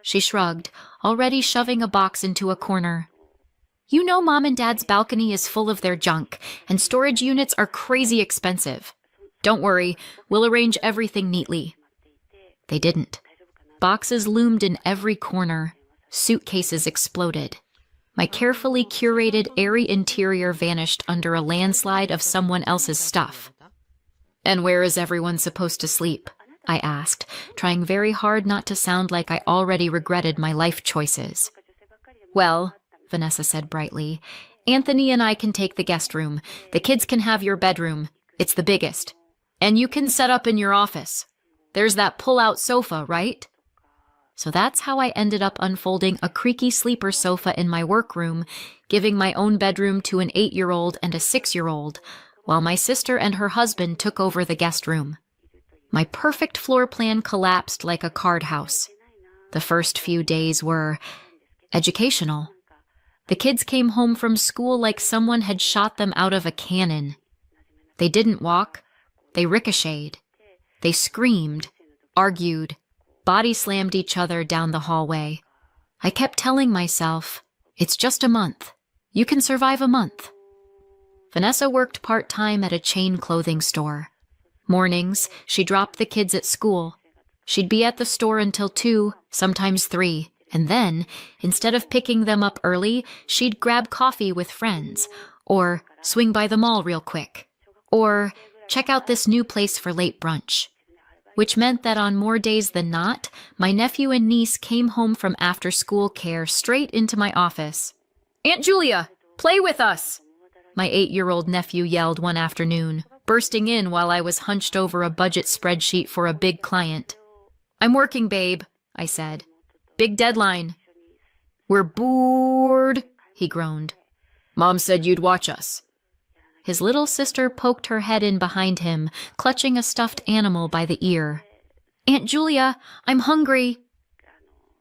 She shrugged, already shoving a box into a corner. "You know Mom and Dad's balcony is full of their junk, and storage units are crazy expensive. Don't worry, we'll arrange everything neatly." They didn't. Boxes loomed in every corner. Suitcases exploded. My carefully curated, airy interior vanished under a landslide of someone else's stuff. "And where is everyone supposed to sleep?" I asked, trying very hard not to sound like I already regretted my life choices. "Well," Vanessa said brightly, "Anthony and I can take the guest room. The kids can have your bedroom. It's the biggest. And you can set up in your office. There's that pull-out sofa, right?" So that's how I ended up unfolding a creaky sleeper sofa in my workroom, giving my own bedroom to an 8-year-old and a 6-year-old, while my sister and her husband took over the guest room. My perfect floor plan collapsed like a card house. The first few days were educational. The kids came home from school like someone had shot them out of a cannon. They didn't walk. They ricocheted. They screamed, argued, body slammed each other down the hallway. I kept telling myself, "It's just a month. You can survive a month." Vanessa worked part-time at a chain clothing store. Mornings, she dropped the kids at school. She'd be at the store until 2, sometimes 3, and then, instead of picking them up early, she'd grab coffee with friends, or swing by the mall real quick, or check out this new place for late brunch. Which meant that on more days than not, my nephew and niece came home from after-school care straight into my office. "Aunt Julia, play with us!" my 8-year-old nephew yelled one afternoon, bursting in while I was hunched over a budget spreadsheet for a big client. "I'm working, babe," I said. "Big deadline." "We're bored," he groaned. "Mom said you'd watch us." His little sister poked her head in behind him, clutching a stuffed animal by the ear. "Aunt Julia, I'm hungry."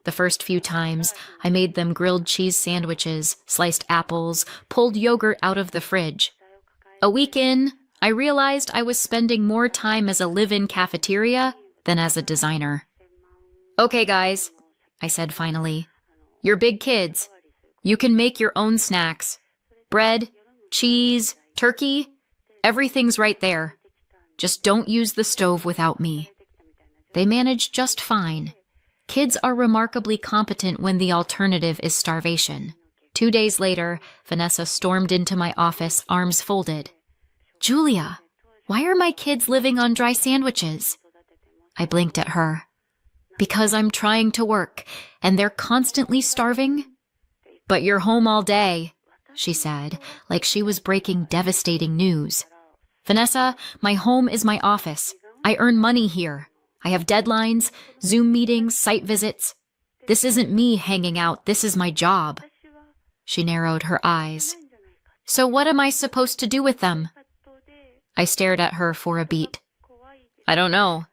The first few times, I made them grilled cheese sandwiches, sliced apples, pulled yogurt out of the fridge. A week in, I realized I was spending more time as a live-in cafeteria than as a designer. Okay, guys, I said finally. You're big kids. You can make your own snacks. Bread, cheese, turkey, everything's right there. Just don't use the stove without me. They managed just fine. Kids are remarkably competent when the alternative is starvation. 2 days later, Vanessa stormed into my office, arms folded. Julia, why are my kids living on dry sandwiches? I blinked at her. Because I'm trying to work, and they're constantly starving? But you're home all day, she said, like she was breaking devastating news. Vanessa, my home is my office. I earn money here. I have deadlines, Zoom meetings, site visits. This isn't me hanging out, this is my job. She narrowed her eyes. So what am I supposed to do with them? I stared at her for a beat. I don't know.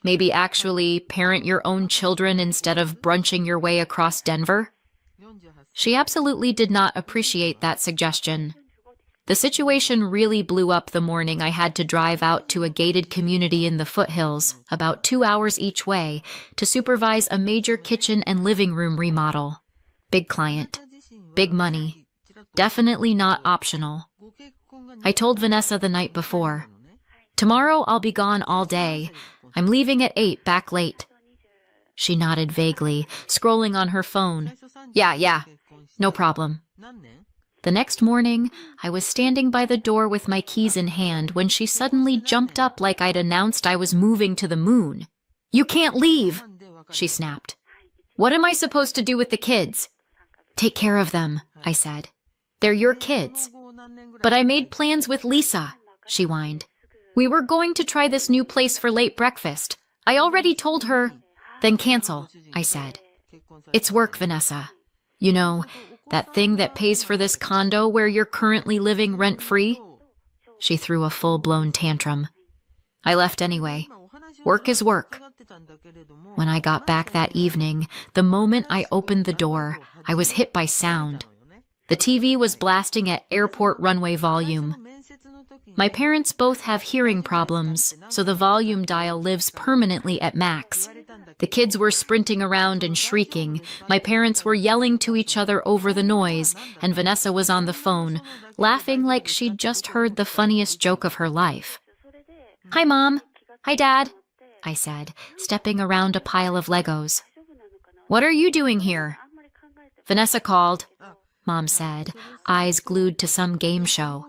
Maybe actually parent your own children instead of brunching your way across Denver? She absolutely did not appreciate that suggestion. The situation really blew up the morning I had to drive out to a gated community in the foothills, about 2 hours each way, to supervise a major kitchen and living room remodel. Big client. Big money. Definitely not optional. I told Vanessa the night before. Tomorrow I'll be gone all day. I'm leaving at 8, back late. She nodded vaguely, scrolling on her phone. Yeah, no problem. The next morning, I was standing by the door with my keys in hand when she suddenly jumped up like I'd announced I was moving to the moon. You can't leave, she snapped. What am I supposed to do with the kids? Take care of them, I said. They're your kids. But I made plans with Lisa, she whined. We were going to try this new place for late breakfast. I already told her. Then cancel, I said. It's work, Vanessa. You know, that thing that pays for this condo where you're currently living rent-free? She threw a full-blown tantrum. I left anyway. Work is work. When I got back that evening, the moment I opened the door, I was hit by sound. The TV was blasting at airport runway volume. My parents both have hearing problems, so the volume dial lives permanently at max. The kids were sprinting around and shrieking. My parents were yelling to each other over the noise, and Vanessa was on the phone, laughing like she'd just heard the funniest joke of her life. Hi, Mom. Hi, Dad, I said, stepping around a pile of Legos. What are you doing here? Vanessa called, Mom said, eyes glued to some game show.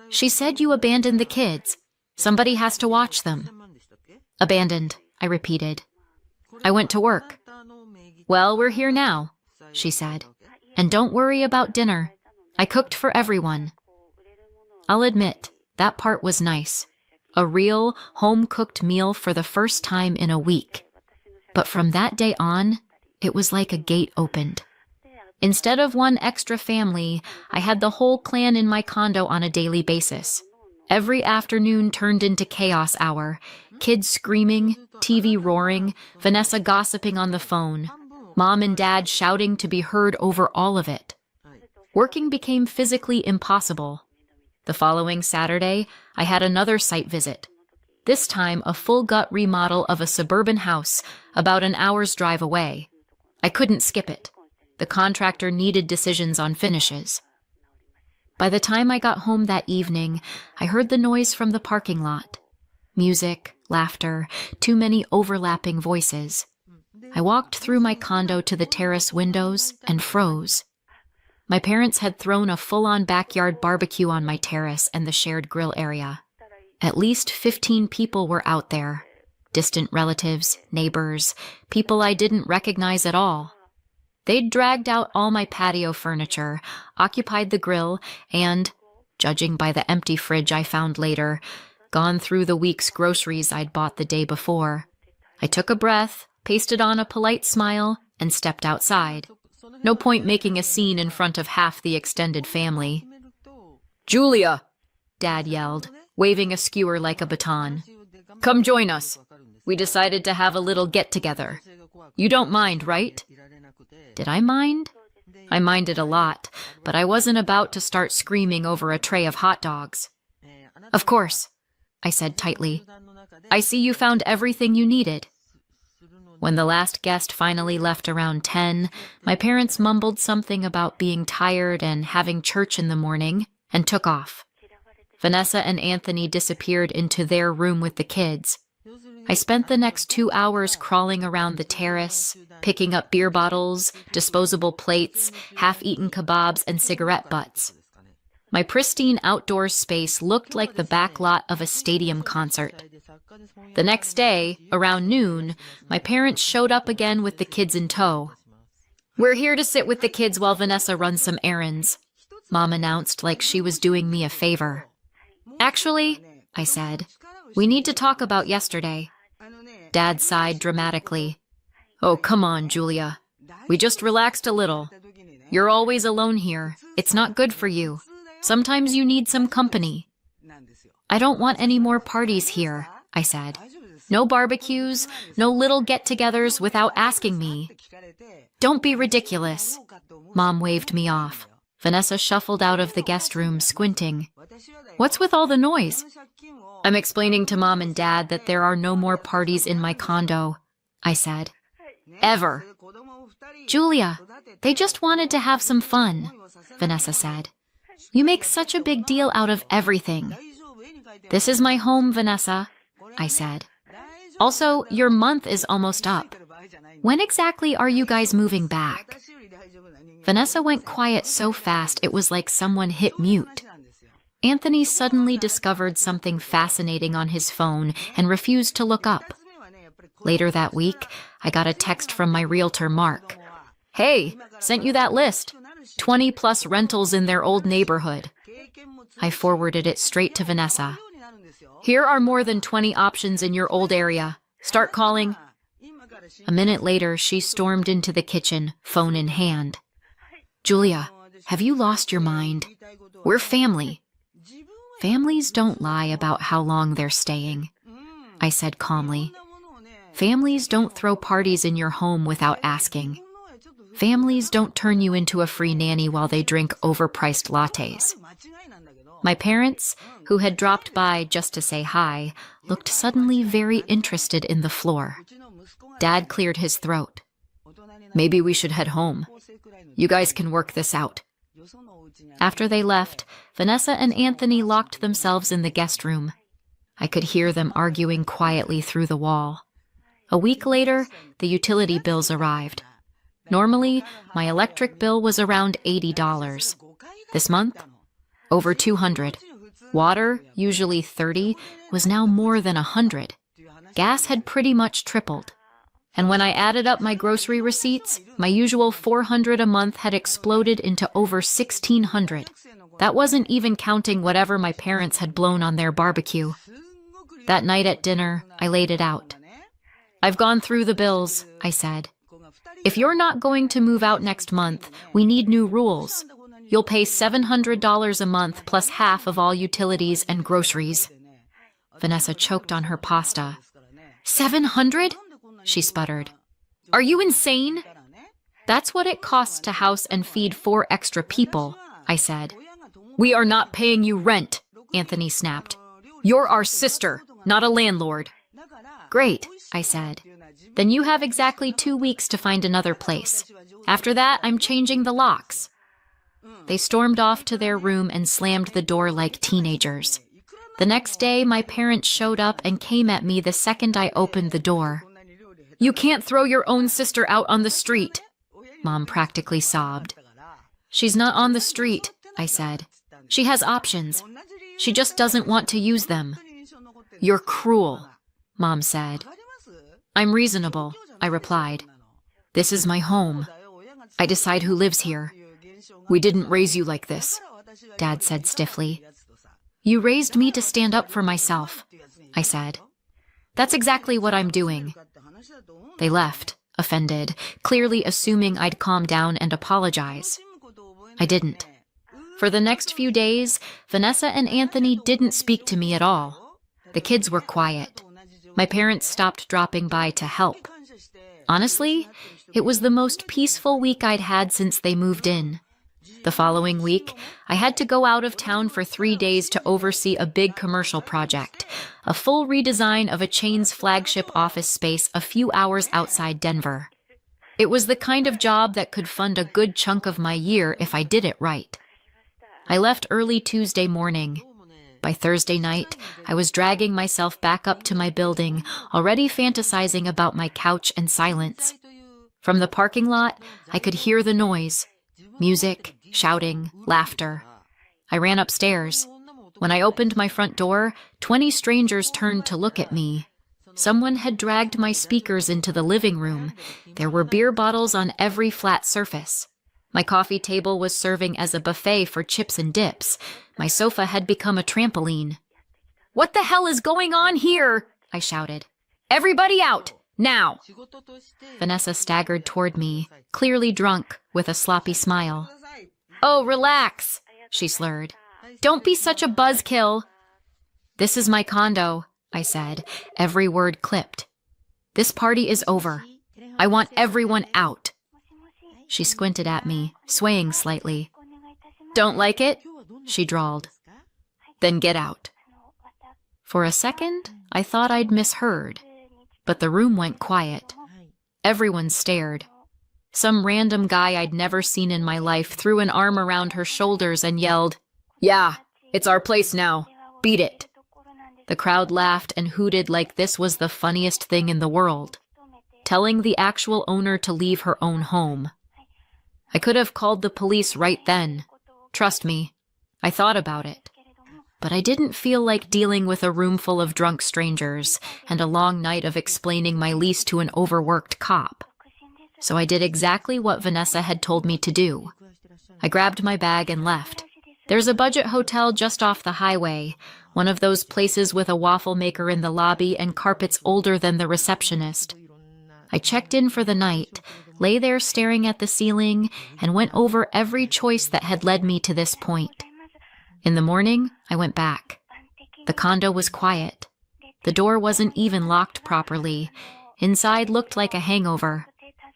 She said you abandoned the kids. Somebody has to watch them. Abandoned, I repeated. I went to work. Well, we're here now, she said. And don't worry about dinner. I cooked for everyone. I'll admit, that part was nice. A real, home-cooked meal for the first time in a week. But from that day on, it was like a gate opened. Instead of one extra family, I had the whole clan in my condo on a daily basis. Every afternoon turned into chaos hour. Kids screaming, TV roaring, Vanessa gossiping on the phone, Mom and Dad shouting to be heard over all of it. Working became physically impossible. The following Saturday, I had another site visit. This time, a full gut remodel of a suburban house about an hour's drive away. I couldn't skip it. The contractor needed decisions on finishes. By the time I got home that evening, I heard the noise from the parking lot. Music, laughter, too many overlapping voices. I walked through my condo to the terrace windows and froze. My parents had thrown a full-on backyard barbecue on my terrace and the shared grill area. At least 15 people were out there. Distant relatives, neighbors, people I didn't recognize at all. They'd dragged out all my patio furniture, occupied the grill, and, judging by the empty fridge I found later, gone through the week's groceries I'd bought the day before. I took a breath, pasted on a polite smile, and stepped outside. No point making a scene in front of half the extended family. Julia, Dad yelled, waving a skewer like a baton. Come join us. We decided to have a little get-together. You don't mind, right? Did I mind? I minded a lot, but I wasn't about to start screaming over a tray of hot dogs. Of course, I said tightly. I see you found everything you needed. When the last guest finally left around 10, my parents mumbled something about being tired and having church in the morning and took off. Vanessa and Anthony disappeared into their room with the kids. I spent the next 2 hours crawling around the terrace, picking up beer bottles, disposable plates, half-eaten kebabs, and cigarette butts. My pristine outdoor space looked like the back lot of a stadium concert. The next day, around noon, my parents showed up again with the kids in tow. "We're here to sit with the kids while Vanessa runs some errands," Mom announced like she was doing me a favor. "Actually," I said, "we need to talk about yesterday." Dad sighed dramatically. "Oh, come on, Julia. We just relaxed a little. You're always alone here. It's not good for you. Sometimes you need some company." "I don't want any more parties here," I said. "No barbecues, no little get-togethers without asking me." "Don't be ridiculous." Mom waved me off. Vanessa shuffled out of the guest room, squinting. "What's with all the noise?" "I'm explaining to Mom and Dad that there are no more parties in my condo," I said. "Ever." "Julia, they just wanted to have some fun," Vanessa said. "You make such a big deal out of everything." "This is my home, Vanessa," I said. "Also, your month is almost up. When exactly are you guys moving back?" Vanessa went quiet so fast it was like someone hit mute. Anthony suddenly discovered something fascinating on his phone and refused to look up. Later that week, I got a text from my realtor, Mark. "Hey, sent you that list. 20+ rentals in their old neighborhood." I forwarded it straight to Vanessa. "Here are more than 20 options in your old area. Start calling." A minute later, she stormed into the kitchen, phone in hand. "Julia, have you lost your mind? We're family." "Families don't lie about how long they're staying," I said calmly. "Families don't throw parties in your home without asking. Families don't turn you into a free nanny while they drink overpriced lattes." My parents, who had dropped by just to say hi, looked suddenly very interested in the floor. Dad cleared his throat. "Maybe we should head home. You guys can work this out." After they left, Vanessa and Anthony locked themselves in the guest room. I could hear them arguing quietly through the wall. A week later, the utility bills arrived. Normally, my electric bill was around $80. This month, over $200. Water, usually $30, was now more than $100. Gas had pretty much tripled. And when I added up my grocery receipts, my usual $400 a month had exploded into over $1,600. That wasn't even counting whatever my parents had blown on their barbecue. That night at dinner, I laid it out. "I've gone through the bills," I said. "If you're not going to move out next month, we need new rules. You'll pay $700 a month plus half of all utilities and groceries." Vanessa choked on her pasta. "700? She sputtered. "Are you insane?" "That's what it costs to house and feed 4 extra people," I said. "We are not paying you rent," Anthony snapped. "You're our sister, not a landlord." "Great," I said. "Then you have exactly 2 weeks to find another place. After that, I'm changing the locks." They stormed off to their room and slammed the door like teenagers. The next day, my parents showed up and came at me the second I opened the door. "You can't throw your own sister out on the street," Mom practically sobbed. "She's not on the street," I said. "She has options. She just doesn't want to use them." "You're cruel," Mom said. "I'm reasonable," I replied. "This is my home. I decide who lives here." "We didn't raise you like this," Dad said stiffly. "You raised me to stand up for myself," I said. "That's exactly what I'm doing." They left, offended, clearly assuming I'd calm down and apologize. I didn't. For the next few days, Vanessa and Anthony didn't speak to me at all. The kids were quiet. My parents stopped dropping by to help. Honestly, it was the most peaceful week I'd had since they moved in. The following week, I had to go out of town for 3 days to oversee a big commercial project, a full redesign of a chain's flagship office space a few hours outside Denver. It was the kind of job that could fund a good chunk of my year if I did it right. I left early Tuesday morning. By Thursday night, I was dragging myself back up to my building, already fantasizing about my couch and silence. From the parking lot, I could hear the noise. Music, shouting, laughter. I ran upstairs. When I opened my front door, 20 strangers turned to look at me. Someone had dragged my speakers into the living room. There were beer bottles on every flat surface. My coffee table was serving as a buffet for chips and dips. My sofa had become a trampoline. "What the hell is going on here?" I shouted. "Everybody out! Now!" Vanessa staggered toward me, clearly drunk, with a sloppy smile. "Oh, relax," she slurred. "Don't be such a buzzkill." "This is my condo," I said, every word clipped. "This party is over. I want everyone out." She squinted at me, swaying slightly. "Don't like it?" she drawled. "Then get out." For a second, I thought I'd misheard, but the room went quiet. Everyone stared. Some random guy I'd never seen in my life threw an arm around her shoulders and yelled, "Yeah, it's our place now. Beat it." The crowd laughed and hooted like this was the funniest thing in the world, telling the actual owner to leave her own home. I could have called the police right then. Trust me, I thought about it. But I didn't feel like dealing with a room full of drunk strangers and a long night of explaining my lease to an overworked cop. So I did exactly what Vanessa had told me to do. I grabbed my bag and left. There's a budget hotel just off the highway, one of those places with a waffle maker in the lobby and carpets older than the receptionist. I checked in for the night, lay there staring at the ceiling, and went over every choice that had led me to this point. In the morning, I went back. The condo was quiet. The door wasn't even locked properly. Inside looked like a hangover.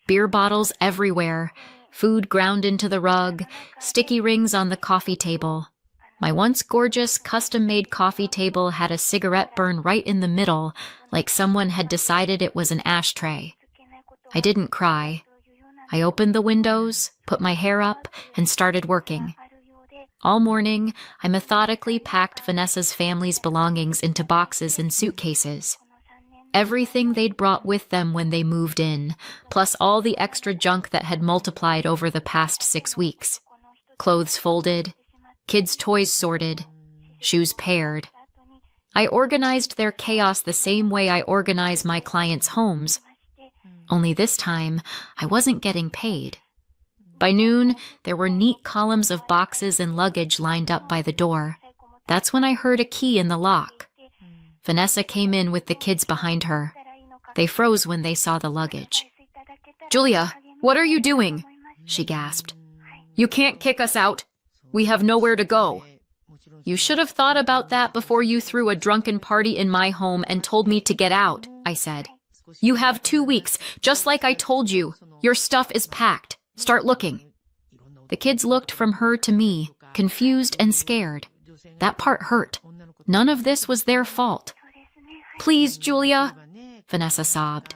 Beer bottles everywhere, food ground into the rug, sticky rings on the coffee table. My once gorgeous, custom-made coffee table had a cigarette burn right in the middle, like someone had decided it was an ashtray. I didn't cry. I opened the windows, put my hair up, and started working. All morning, I methodically packed Vanessa's family's belongings into boxes and suitcases. Everything they'd brought with them when they moved in, plus all the extra junk that had multiplied over the past 6 weeks. Clothes folded, kids' toys sorted, shoes paired. I organized their chaos the same way I organize my clients' homes. Only this time, I wasn't getting paid. By noon, there were neat columns of boxes and luggage lined up by the door. That's when I heard a key in the lock. Vanessa came in with the kids behind her. They froze when they saw the luggage. "Julia, what are you doing?" she gasped. "You can't kick us out. We have nowhere to go." "You should have thought about that before you threw a drunken party in my home and told me to get out," I said. "You have 2 weeks, just like I told you. Your stuff is packed. Start looking." The kids looked from her to me, confused and scared. That part hurt. None of this was their fault. "Please, Julia," Vanessa sobbed.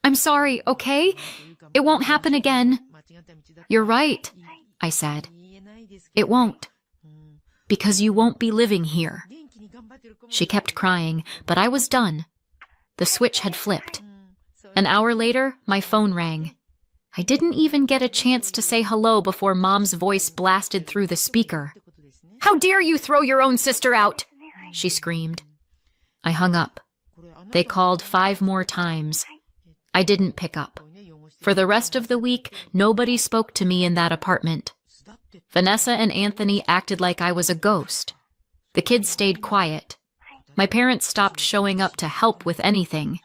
"I'm sorry, okay? It won't happen again." "You're right," I said. "It won't. Because you won't be living here." She kept crying, but I was done. The switch had flipped. An hour later, my phone rang. I didn't even get a chance to say hello before Mom's voice blasted through the speaker. "How dare you throw your own sister out?" she screamed. I hung up. They called 5 more times. I didn't pick up. For the rest of the week, nobody spoke to me in that apartment. Vanessa and Anthony acted like I was a ghost. The kids stayed quiet. My parents stopped showing up to help with anything.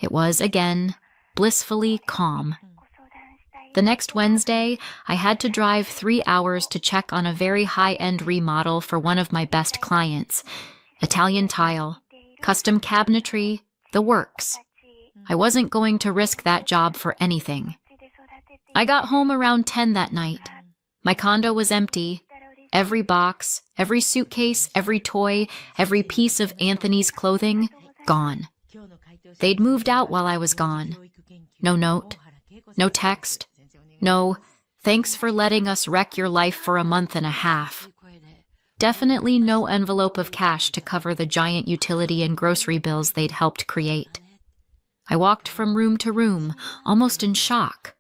It was, again, blissfully calm. The next Wednesday, I had to drive 3 hours to check on a very high-end remodel for one of my best clients. Italian tile, custom cabinetry, the works. I wasn't going to risk that job for anything. I got home around 10 that night. My condo was empty. Every box, every suitcase, every toy, every piece of Anthony's clothing, gone. They'd moved out while I was gone. No note, no text, no, thanks for letting us wreck your life for a month and a half. Definitely no envelope of cash to cover the giant utility and grocery bills they'd helped create. I walked from room to room, almost in shock.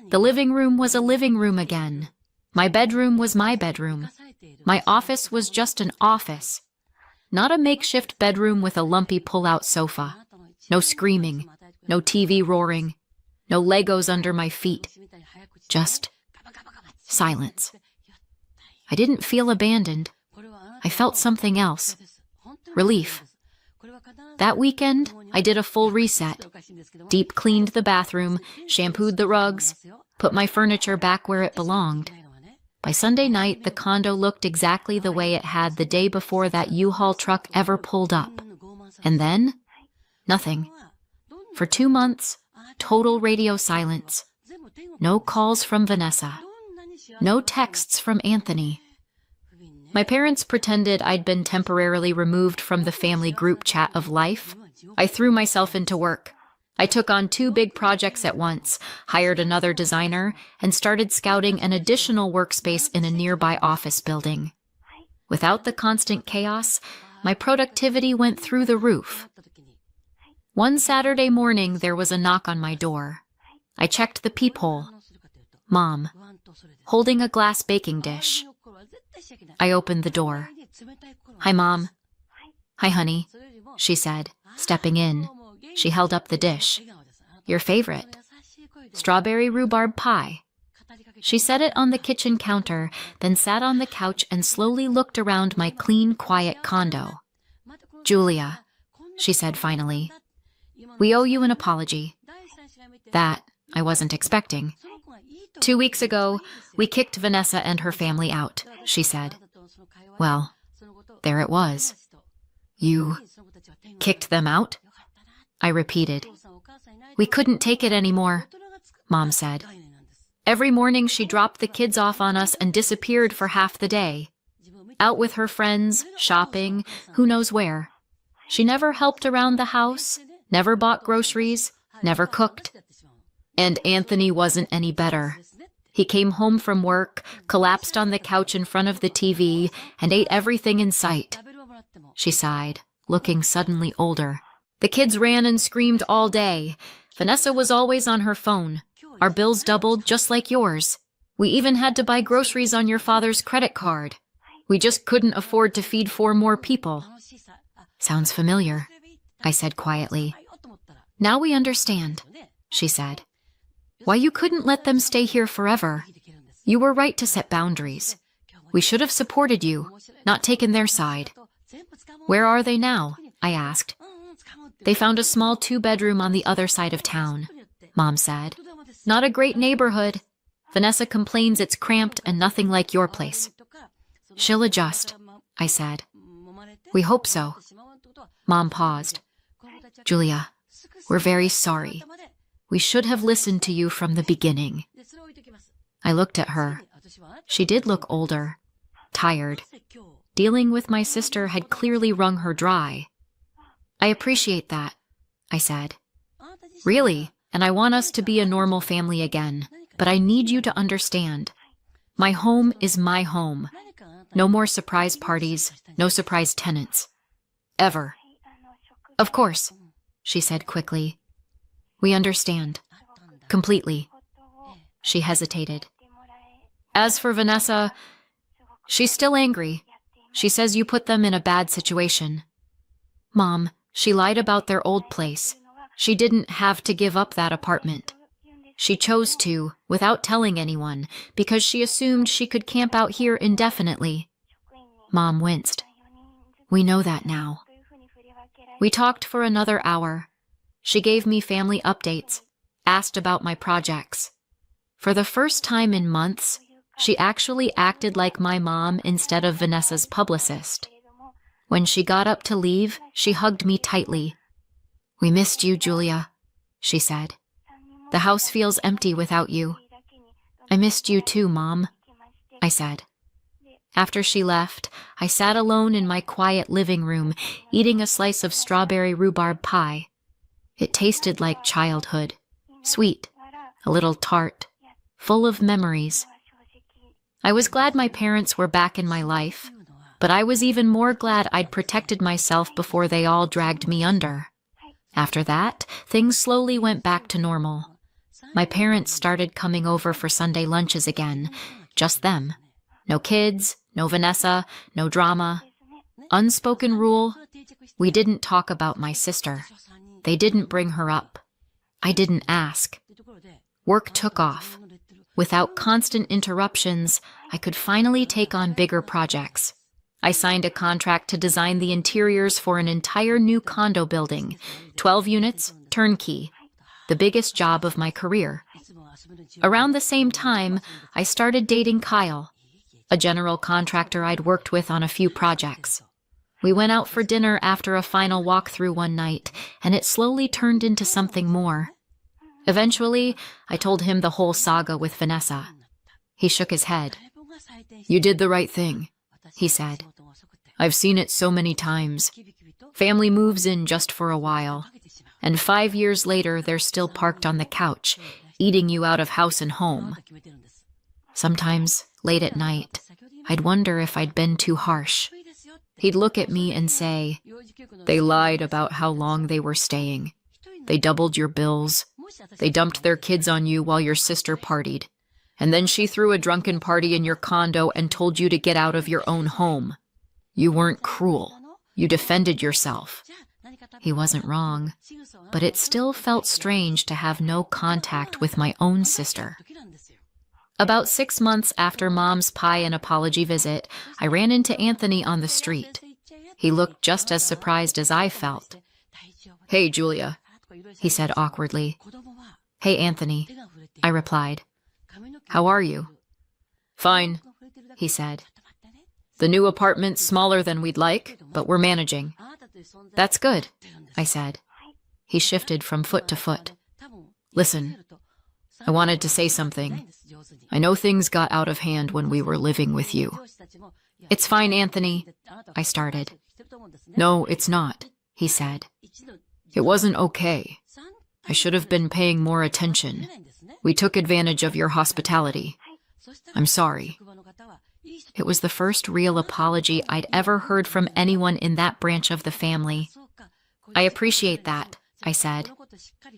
The living room was a living room again. My bedroom was my bedroom. My office was just an office. Not a makeshift bedroom with a lumpy pull-out sofa. No screaming, no TV roaring, no Legos under my feet. Just silence. I didn't feel abandoned. I felt something else. Relief. That weekend, I did a full reset. Deep cleaned the bathroom, shampooed the rugs, put my furniture back where it belonged. By Sunday night, the condo looked exactly the way it had the day before that U-Haul truck ever pulled up. And then, nothing. For 2 months, total radio silence. No calls from Vanessa. No texts from Anthony. My parents pretended I'd been temporarily removed from the family group chat of life. I threw myself into work. I took on 2 big projects at once, hired another designer, and started scouting an additional workspace in a nearby office building. Without the constant chaos, my productivity went through the roof. One Saturday morning, there was a knock on my door. I checked the peephole. Mom, holding a glass baking dish. I opened the door. Hi, Mom. Hi, honey, she said, stepping in. She held up the dish. Your favorite. Strawberry rhubarb pie. She set it on the kitchen counter, then sat on the couch and slowly looked around my clean, quiet condo. Julia, she said finally, we owe you an apology. That I wasn't expecting. 2 weeks ago, we kicked Vanessa and her family out, she said. Well, there it was. You kicked them out? I repeated. We couldn't take it anymore, Mom said. Every morning she dropped the kids off on us and disappeared for half the day. Out with her friends, shopping, who knows where. She never helped around the house, never bought groceries, never cooked. And Anthony wasn't any better. He came home from work, collapsed on the couch in front of the TV, and ate everything in sight. She sighed, looking suddenly older. The kids ran and screamed all day. Vanessa was always on her phone. Our bills doubled just like yours. We even had to buy groceries on your father's credit card. We just couldn't afford to feed 4 more people. Sounds familiar, I said quietly. Now we understand, she said. Why you couldn't let them stay here forever. You were right to set boundaries. We should have supported you, not taken their side. Where are they now? I asked. They found a small 2-bedroom on the other side of town, Mom said. Not a great neighborhood. Vanessa complains it's cramped and nothing like your place. She'll adjust, I said. We hope so. Mom paused. Julia, we're very sorry. We should have listened to you from the beginning. I looked at her. She did look older, tired. Dealing with my sister had clearly wrung her dry. I appreciate that, I said. Really, and I want us to be a normal family again, but I need you to understand. My home is my home. No more surprise parties, no surprise tenants. Ever. Of course, she said quickly. We understand. Completely. She hesitated. As for Vanessa, she's still angry. She says you put them in a bad situation. Mom, she lied about their old place. She didn't have to give up that apartment. She chose to, without telling anyone, because she assumed she could camp out here indefinitely. Mom winced. We know that now. We talked for another hour. She gave me family updates, asked about my projects. For the first time in months, she actually acted like my mom instead of Vanessa's publicist. When she got up to leave, she hugged me tightly. We missed you, Julia, she said. The house feels empty without you. I missed you too, Mom. I said. After she left, I sat alone in my quiet living room, eating a slice of strawberry rhubarb pie. It tasted like childhood, sweet, a little tart, full of memories. I was glad my parents were back in my life, but I was even more glad I'd protected myself before they all dragged me under. After that, things slowly went back to normal. My parents started coming over for Sunday lunches again, just them. No kids, no Vanessa, no drama. Unspoken rule, we didn't talk about my sister. They didn't bring her up. I didn't ask. Work took off. Without constant interruptions, I could finally take on bigger projects. I signed a contract to design the interiors for an entire new condo building, 12 units, turnkey, the biggest job of my career. Around the same time, I started dating Kyle, a general contractor I'd worked with on a few projects. We went out for dinner after a final walkthrough one night, and it slowly turned into something more. Eventually, I told him the whole saga with Vanessa. He shook his head. "You did the right thing," he said. "I've seen it so many times. Family moves in just for a while, and 5 years later they're still parked on the couch, eating you out of house and home." Sometimes, late at night, I'd wonder if I'd been too harsh. He'd look at me and say, "They lied about how long they were staying. They doubled your bills. They dumped their kids on you while your sister partied. And then she threw a drunken party in your condo and told you to get out of your own home. You weren't cruel. You defended yourself." He wasn't wrong, but it still felt strange to have no contact with my own sister. About 6 months after Mom's pie and apology visit, I ran into Anthony on the street. He looked just as surprised as I felt. "Hey, Julia," he said awkwardly. "Hey, Anthony," I replied. "How are you?" "Fine," he said. "The new apartment's smaller than we'd like, but we're managing." "That's good," I said. He shifted from foot to foot. "Listen, I wanted to say something. I know things got out of hand when we were living with you." "It's fine, Anthony," I started. "No, it's not," he said. "It wasn't okay. I should have been paying more attention. We took advantage of your hospitality. I'm sorry." It was the first real apology I'd ever heard from anyone in that branch of the family. "I appreciate that," I said.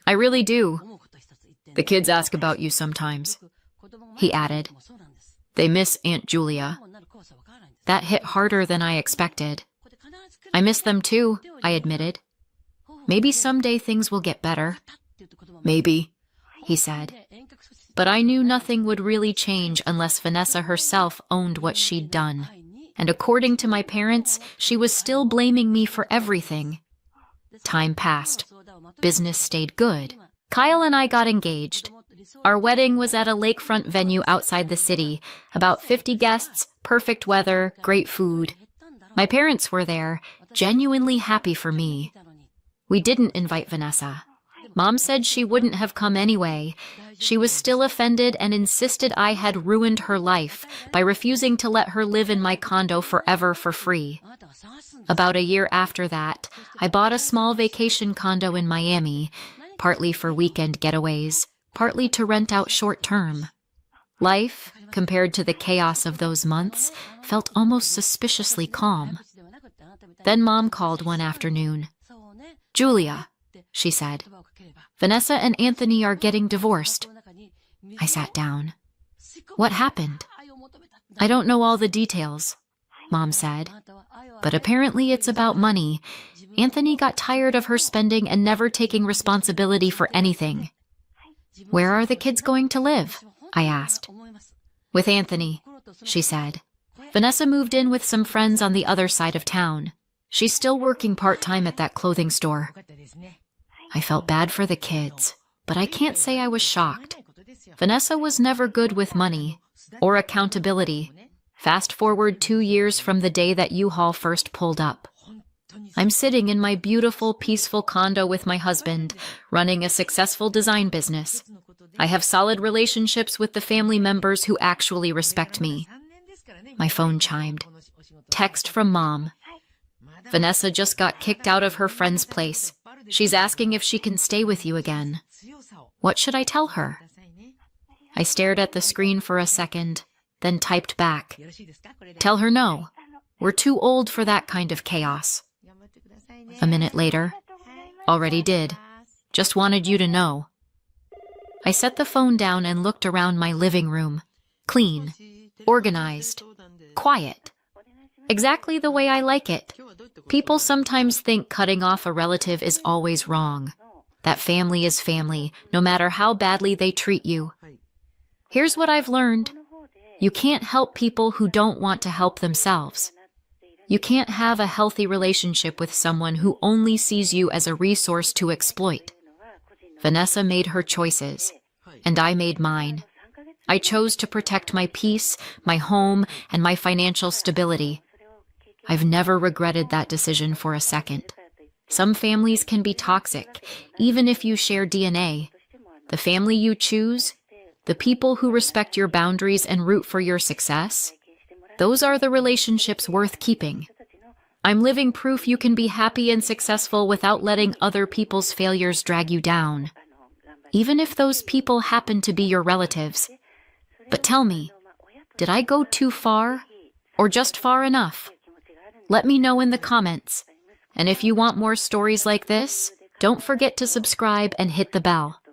"I really do. The kids ask about you sometimes," he added. "They miss Aunt Julia." That hit harder than I expected. "I miss them too," I admitted. "Maybe someday things will get better." "Maybe," he said. But I knew nothing would really change unless Vanessa herself owned what she'd done. And according to my parents, she was still blaming me for everything. Time passed. Business stayed good. Kyle and I got engaged. Our wedding was at a lakefront venue outside the city. About 50 guests, perfect weather, great food. My parents were there, genuinely happy for me. We didn't invite Vanessa. Mom said she wouldn't have come anyway. She was still offended and insisted I had ruined her life by refusing to let her live in my condo forever for free. About a year after that, I bought a small vacation condo in Miami, partly for weekend getaways, partly to rent out short-term. Life, compared to the chaos of those months, felt almost suspiciously calm. Then Mom called one afternoon. "Julia," she said, "Vanessa and Anthony are getting divorced." I sat down. "What happened?" "I don't know all the details," Mom said. "But apparently it's about money. Anthony got tired of her spending and never taking responsibility for anything." "Where are the kids going to live?" I asked. "With Anthony," she said. "Vanessa moved in with some friends on the other side of town. She's still working part-time at that clothing store." I felt bad for the kids, but I can't say I was shocked. Vanessa was never good with money or accountability. Fast forward 2 years from the day that U-Haul first pulled up. I'm sitting in my beautiful, peaceful condo with my husband, running a successful design business. I have solid relationships with the family members who actually respect me. My phone chimed. Text from Mom. Vanessa just got kicked out of her friend's place. She's asking if she can stay with you again. What should I tell her? I stared at the screen for a second, then typed back. Tell her no. We're too old for that kind of chaos. A minute later. Already did. Just wanted you to know. I set the phone down and looked around my living room. Clean, organized, quiet. Exactly the way I like it. People sometimes think cutting off a relative is always wrong. That family is family, no matter how badly they treat you. Here's what I've learned. You can't help people who don't want to help themselves. You can't have a healthy relationship with someone who only sees you as a resource to exploit. Vanessa made her choices, and I made mine. I chose to protect my peace, my home, and my financial stability. I've never regretted that decision for a second. Some families can be toxic, even if you share DNA. The family you choose, the people who respect your boundaries and root for your success, those are the relationships worth keeping. I'm living proof you can be happy and successful without letting other people's failures drag you down, even if those people happen to be your relatives. But tell me, did I go too far or just far enough? Let me know in the comments. And if you want more stories like this, don't forget to subscribe and hit the bell.